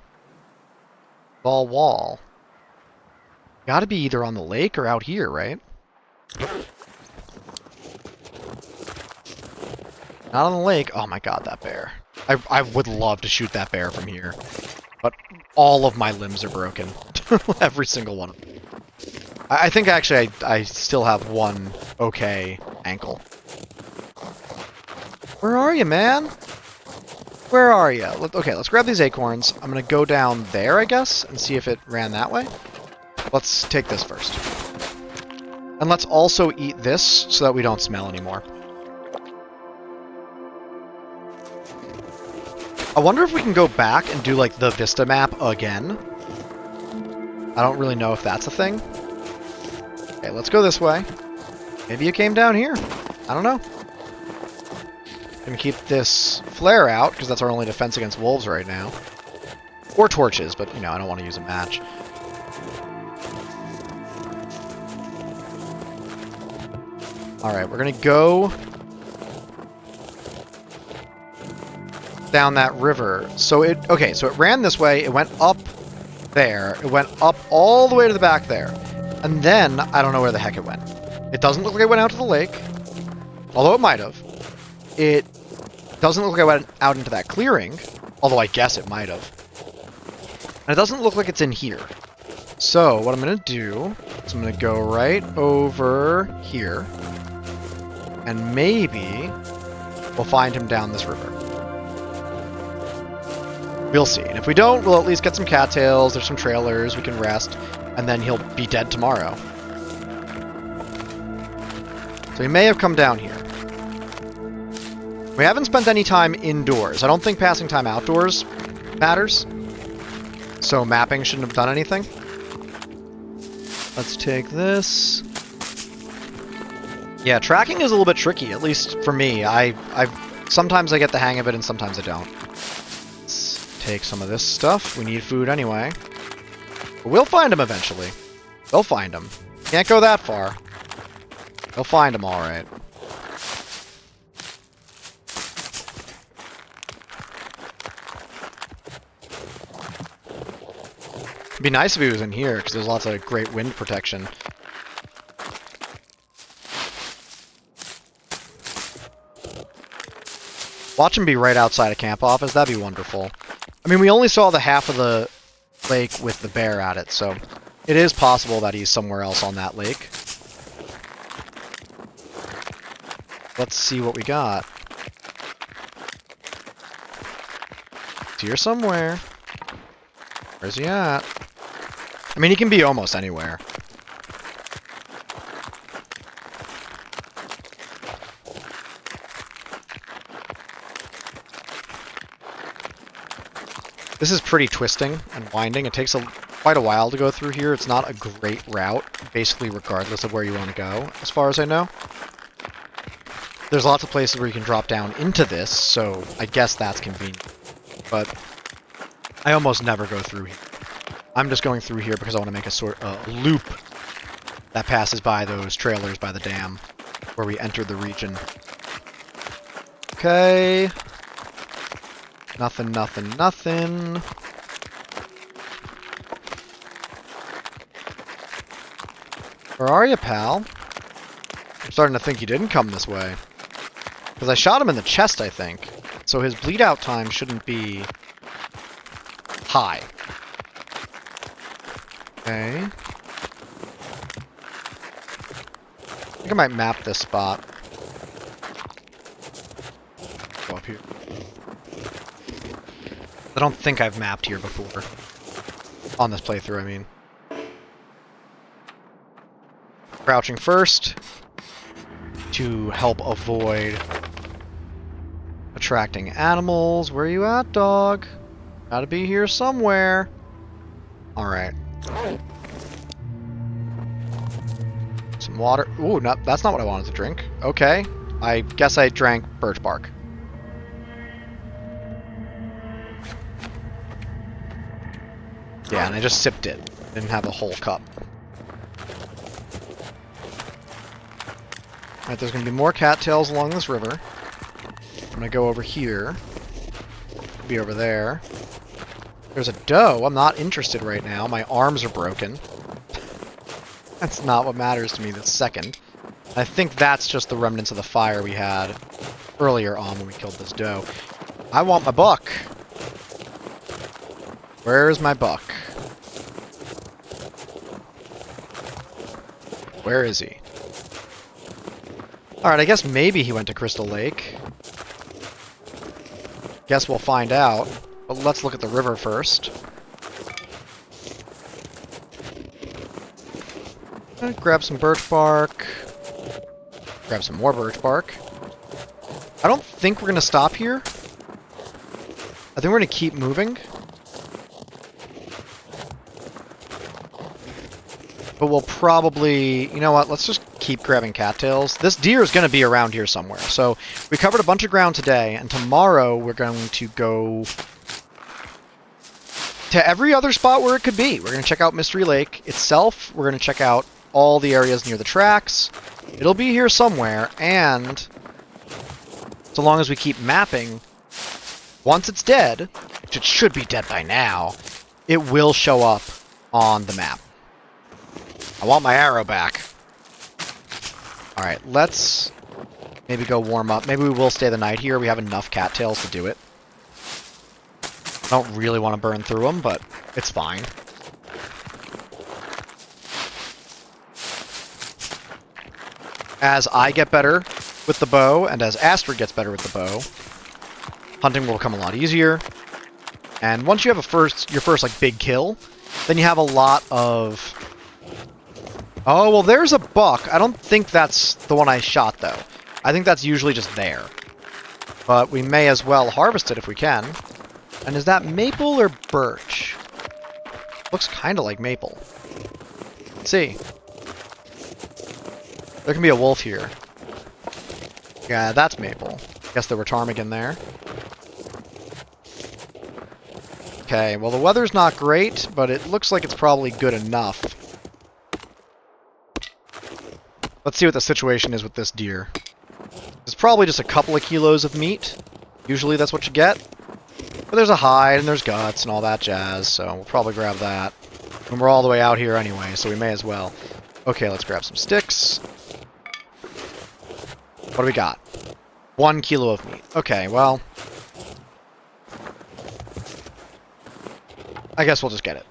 All wall. Gotta be either on the lake or out here, right? Not on the lake. Oh my god, that bear. I would love to shoot that bear from here. But all of my limbs are broken. Every single one. I think actually I still have one okay ankle. Where are you, man? Where are you? Okay, let's grab these acorns. I'm gonna go down there, I guess, and see if it ran that way. Let's take this first. And let's also eat this so that we don't smell anymore. I wonder if we can go back and do, like, the Vista map again. I don't really know if that's a thing. Okay, let's go this way. Maybe you came down here. I don't know. Gonna keep this flare out, because that's our only defense against wolves right now. Or torches, but, you know, I don't want to use a match. Alright, we're gonna go down that river. So it ran this way, it went up there, it went up all the way to the back there. And then, I don't know where the heck it went. It doesn't look like it went out to the lake, although it might have. It doesn't look like it went out into that clearing, although I guess it might have. And it doesn't look like it's in here. So, what I'm going to do is I'm going to go right over here, and maybe we'll find him down this river. We'll see. And if we don't, we'll at least get some cattails, there's some trailers, we can rest, and then he'll be dead tomorrow. So he may have come down here. We haven't spent any time indoors. I don't think passing time outdoors matters. So mapping shouldn't have done anything. Let's take this. Yeah, tracking is a little bit tricky, at least for me. Sometimes I get the hang of it and sometimes I don't. Let's take some of this stuff. We need food anyway. But we'll find him eventually. They'll find him. Can't go that far. He'll find him all right. It'd be nice if he was in here, because there's lots of great wind protection. Watch him be right outside a camp office. That'd be wonderful. I mean, we only saw the half of the lake with the bear at it, so it is possible that he's somewhere else on that lake. Let's see what we got. He's here somewhere. Where's he at? I mean, he can be almost anywhere. This is pretty twisting and winding. It takes quite a while to go through here. It's not a great route, basically regardless of where you want to go, as far as I know. There's lots of places where you can drop down into this, so I guess that's convenient. But I almost never go through here. I'm just going through here because I want to make a sort of loop that passes by those trailers by the dam where we entered the region. Okay. Nothing, nothing, nothing. Where are you, pal? I'm starting to think you didn't come this way. Because I shot him in the chest, I think. So his bleed out time shouldn't be high. Okay. I think I might map this spot. Go up here. I don't think I've mapped here before. On this playthrough, I mean. Crouching first to help avoid attracting animals. Where are you at, dog? Gotta be here somewhere. Alright. Some water. Ooh, that's not what I wanted to drink. Okay. I guess I drank birch bark. Yeah, and I just sipped it. Didn't have a whole cup. Alright, there's going to be more cattails along this river. I'm going to go over here. Be over there. There's a doe. I'm not interested right now. My arms are broken. That's not what matters to me this second. I think that's just the remnants of the fire we had earlier on when we killed this doe. I want my buck. Where's my buck? Where is he? Alright, I guess maybe he went to Crystal Lake. Guess we'll find out. But let's look at the river first. Grab some birch bark. Grab some more birch bark. I don't think we're going to stop here. I think we're going to keep moving. But we'll probably... You know what? Let's just keep grabbing cattails. This deer is going to be around here somewhere. So we covered a bunch of ground today, and tomorrow we're going to go to every other spot where it could be. We're going to check out Mystery Lake itself. We're going to check out all the areas near the tracks. It'll be here somewhere, and so long as we keep mapping, once it's dead, which it should be dead by now, it will show up on the map. I want my arrow back. Alright, let's maybe go warm up. Maybe we will stay the night here. We have enough cattails to do it. I don't really want to burn through them, but it's fine. As I get better with the bow, and as Astrid gets better with the bow, hunting will become a lot easier. And once you have your first like big kill, then you have a lot of... Oh, well, there's a buck. I don't think that's the one I shot, though. I think that's usually just there. But we may as well harvest it if we can. And is that maple or birch? Looks kind of like maple. Let's see. There can be a wolf here. Yeah, that's maple. Guess there were ptarmigan there. Okay, well, the weather's not great, but it looks like it's probably good enough. Let's see what the situation is with this deer. It's probably just a couple of kilos of meat. Usually that's what you get. But there's a hide and there's guts and all that jazz, so we'll probably grab that. And we're all the way out here anyway, so we may as well. Okay, let's grab some sticks. What do we got? 1 kilo of meat. Okay, well... I guess we'll just get it.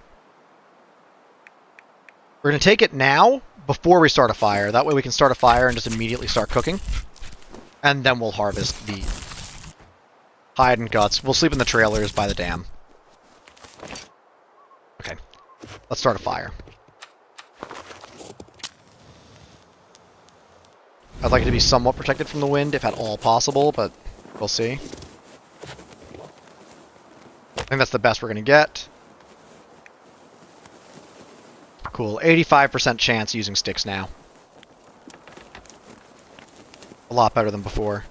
We're going to take it now, before we start a fire. That way we can start a fire and just immediately start cooking. And then we'll harvest the hide and guts. We'll sleep in the trailers by the dam. Okay, let's start a fire. I'd like it to be somewhat protected from the wind, if at all possible, but we'll see. I think that's the best we're going to get. Cool, 85% chance using sticks now. A lot better than before.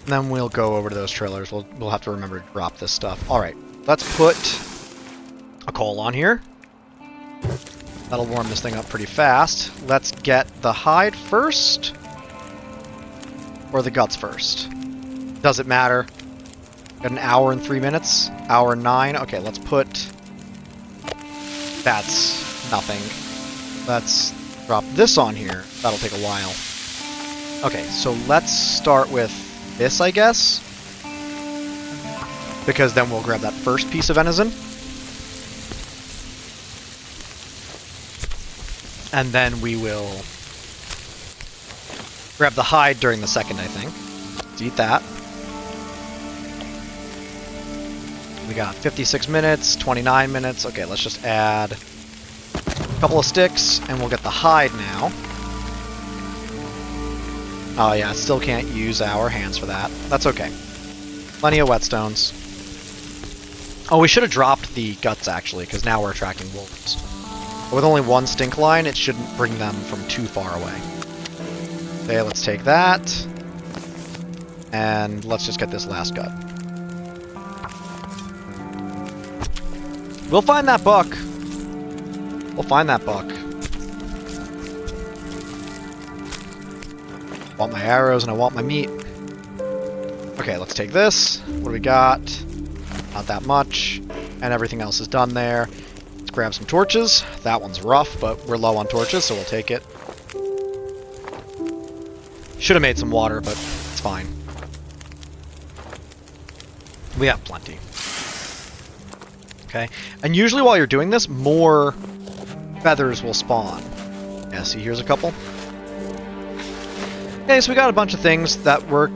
And then we'll go over to those trailers. We'll have to remember to drop this stuff. Alright, let's put a coal on here. That'll warm this thing up pretty fast. Let's get the hide first. Or the guts first. Does it matter? Got an hour and 3 minutes? Hour and 9? Okay, let's put... That's nothing. Let's drop this on here. That'll take a while. Okay, so let's start with this, I guess. Because then we'll grab that first piece of venison. And then we will grab the hide during the second, I think. Let's eat that. We got 56 minutes, 29 minutes. Okay, let's just add a couple of sticks, and we'll get the hide now. Oh yeah, still can't use our hands for that. That's okay. Plenty of whetstones. Oh, we should have dropped the guts, actually, because now we're attracting wolves. But with only one stink line, it shouldn't bring them from too far away. Okay, let's take that. And let's just get this last gut. We'll find that buck. We'll find that buck. I want my arrows and I want my meat. Okay, let's take this. What do we got? Not that much. And everything else is done there. Let's grab some torches. That one's rough, but we're low on torches, so we'll take it. Should have made some water, but it's fine. We have plenty. Okay, and usually while you're doing this, more feathers will spawn. Yeah, see, here's a couple. Okay, so we got a bunch of things that we're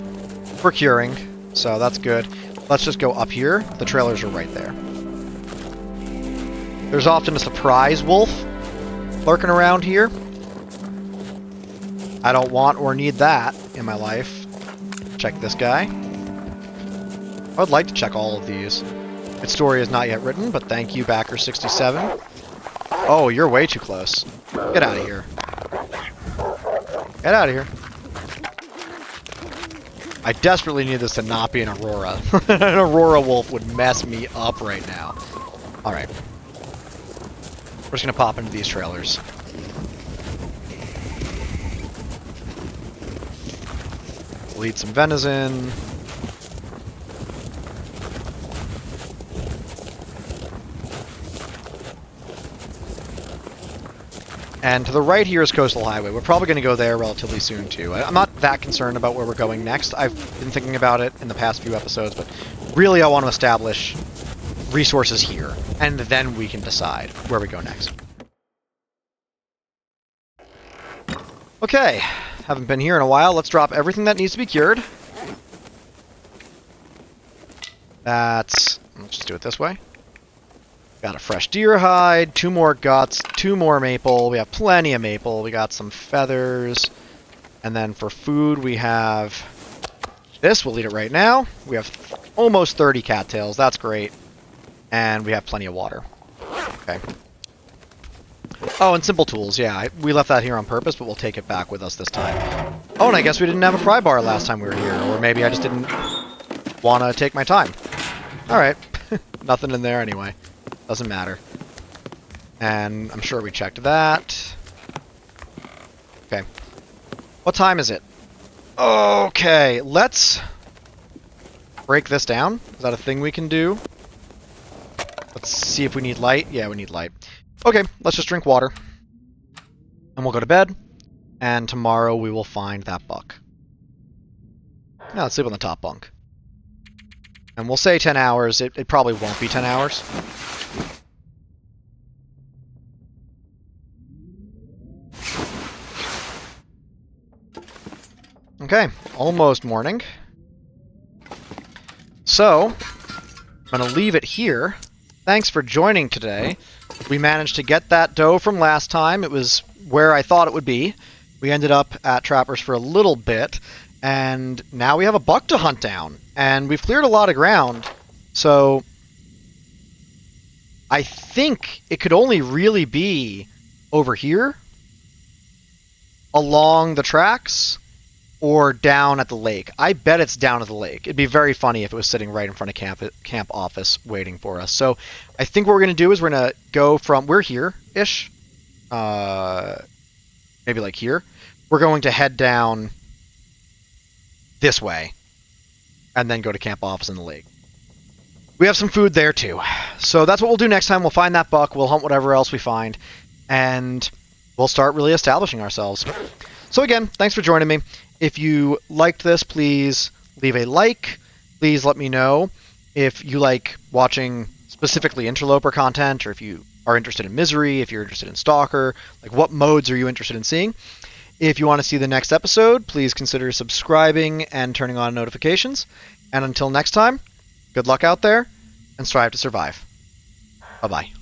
procuring, so that's good. Let's just go up here. The trailers are right there. There's often a surprise wolf lurking around here. I don't want or need that in my life. Check this guy. I would like to check all of these. Its story is not yet written, but thank you, Backer67. Oh, you're way too close. Get out of here. Get out of here. I desperately need this to not be an Aurora. An Aurora wolf would mess me up right now. Alright. We're just going to pop into these trailers. We'll eat some venison. And to the right here is Coastal Highway. We're probably going to go there relatively soon, too. I'm not that concerned about where we're going next. I've been thinking about it in the past few episodes, but really I want to establish resources here, and then we can decide where we go next. Okay, haven't been here in a while. Let's drop everything that needs to be cured. Let's just do it this way. Got a fresh deer hide, 2 more guts, 2 more maple. We have plenty of maple. We got some feathers. And then for food, we have this. We'll eat it right now. We have almost 30 cattails. That's great. And we have plenty of water. Okay. Oh, and simple tools. Yeah, we left that here on purpose, but we'll take it back with us this time. Oh, and I guess we didn't have a pry bar last time we were here. Or maybe I just didn't want to take my time. Alright. Nothing in there anyway. Doesn't matter. And I'm sure we checked that. Okay. What time is it? Okay, let's break this down. Is that a thing we can do? Let's see if we need light. Yeah, we need light. Okay, let's just drink water. And we'll go to bed. And tomorrow we will find that buck. Now let's sleep on the top bunk. And we'll say 10 hours. It probably won't be 10 hours. Okay, almost morning. So, I'm going to leave it here. Thanks for joining today. We managed to get that doe from last time. It was where I thought it would be. We ended up at Trappers for a little bit, and now we have a buck to hunt down. And we've cleared a lot of ground, so I think it could only really be over here, along the tracks, or down at the lake. I bet it's down at the lake. It'd be very funny if it was sitting right in front of camp office waiting for us. So I think what we're going to do is we're going to go from... We're here-ish. Maybe like here. We're going to head down this way and then go to camp office in the lake. We have some food there too. So that's what we'll do next time. We'll find that buck. We'll hunt whatever else we find. And we'll start really establishing ourselves. So again, thanks for joining me. If you liked this, please leave a like. Please let me know if you like watching specifically Interloper content, or if you are interested in Misery, if you're interested in Stalker, like what modes are you interested in seeing. If you want to see the next episode, please consider subscribing and turning on notifications. And until next time, good luck out there, and strive to survive. Bye-bye.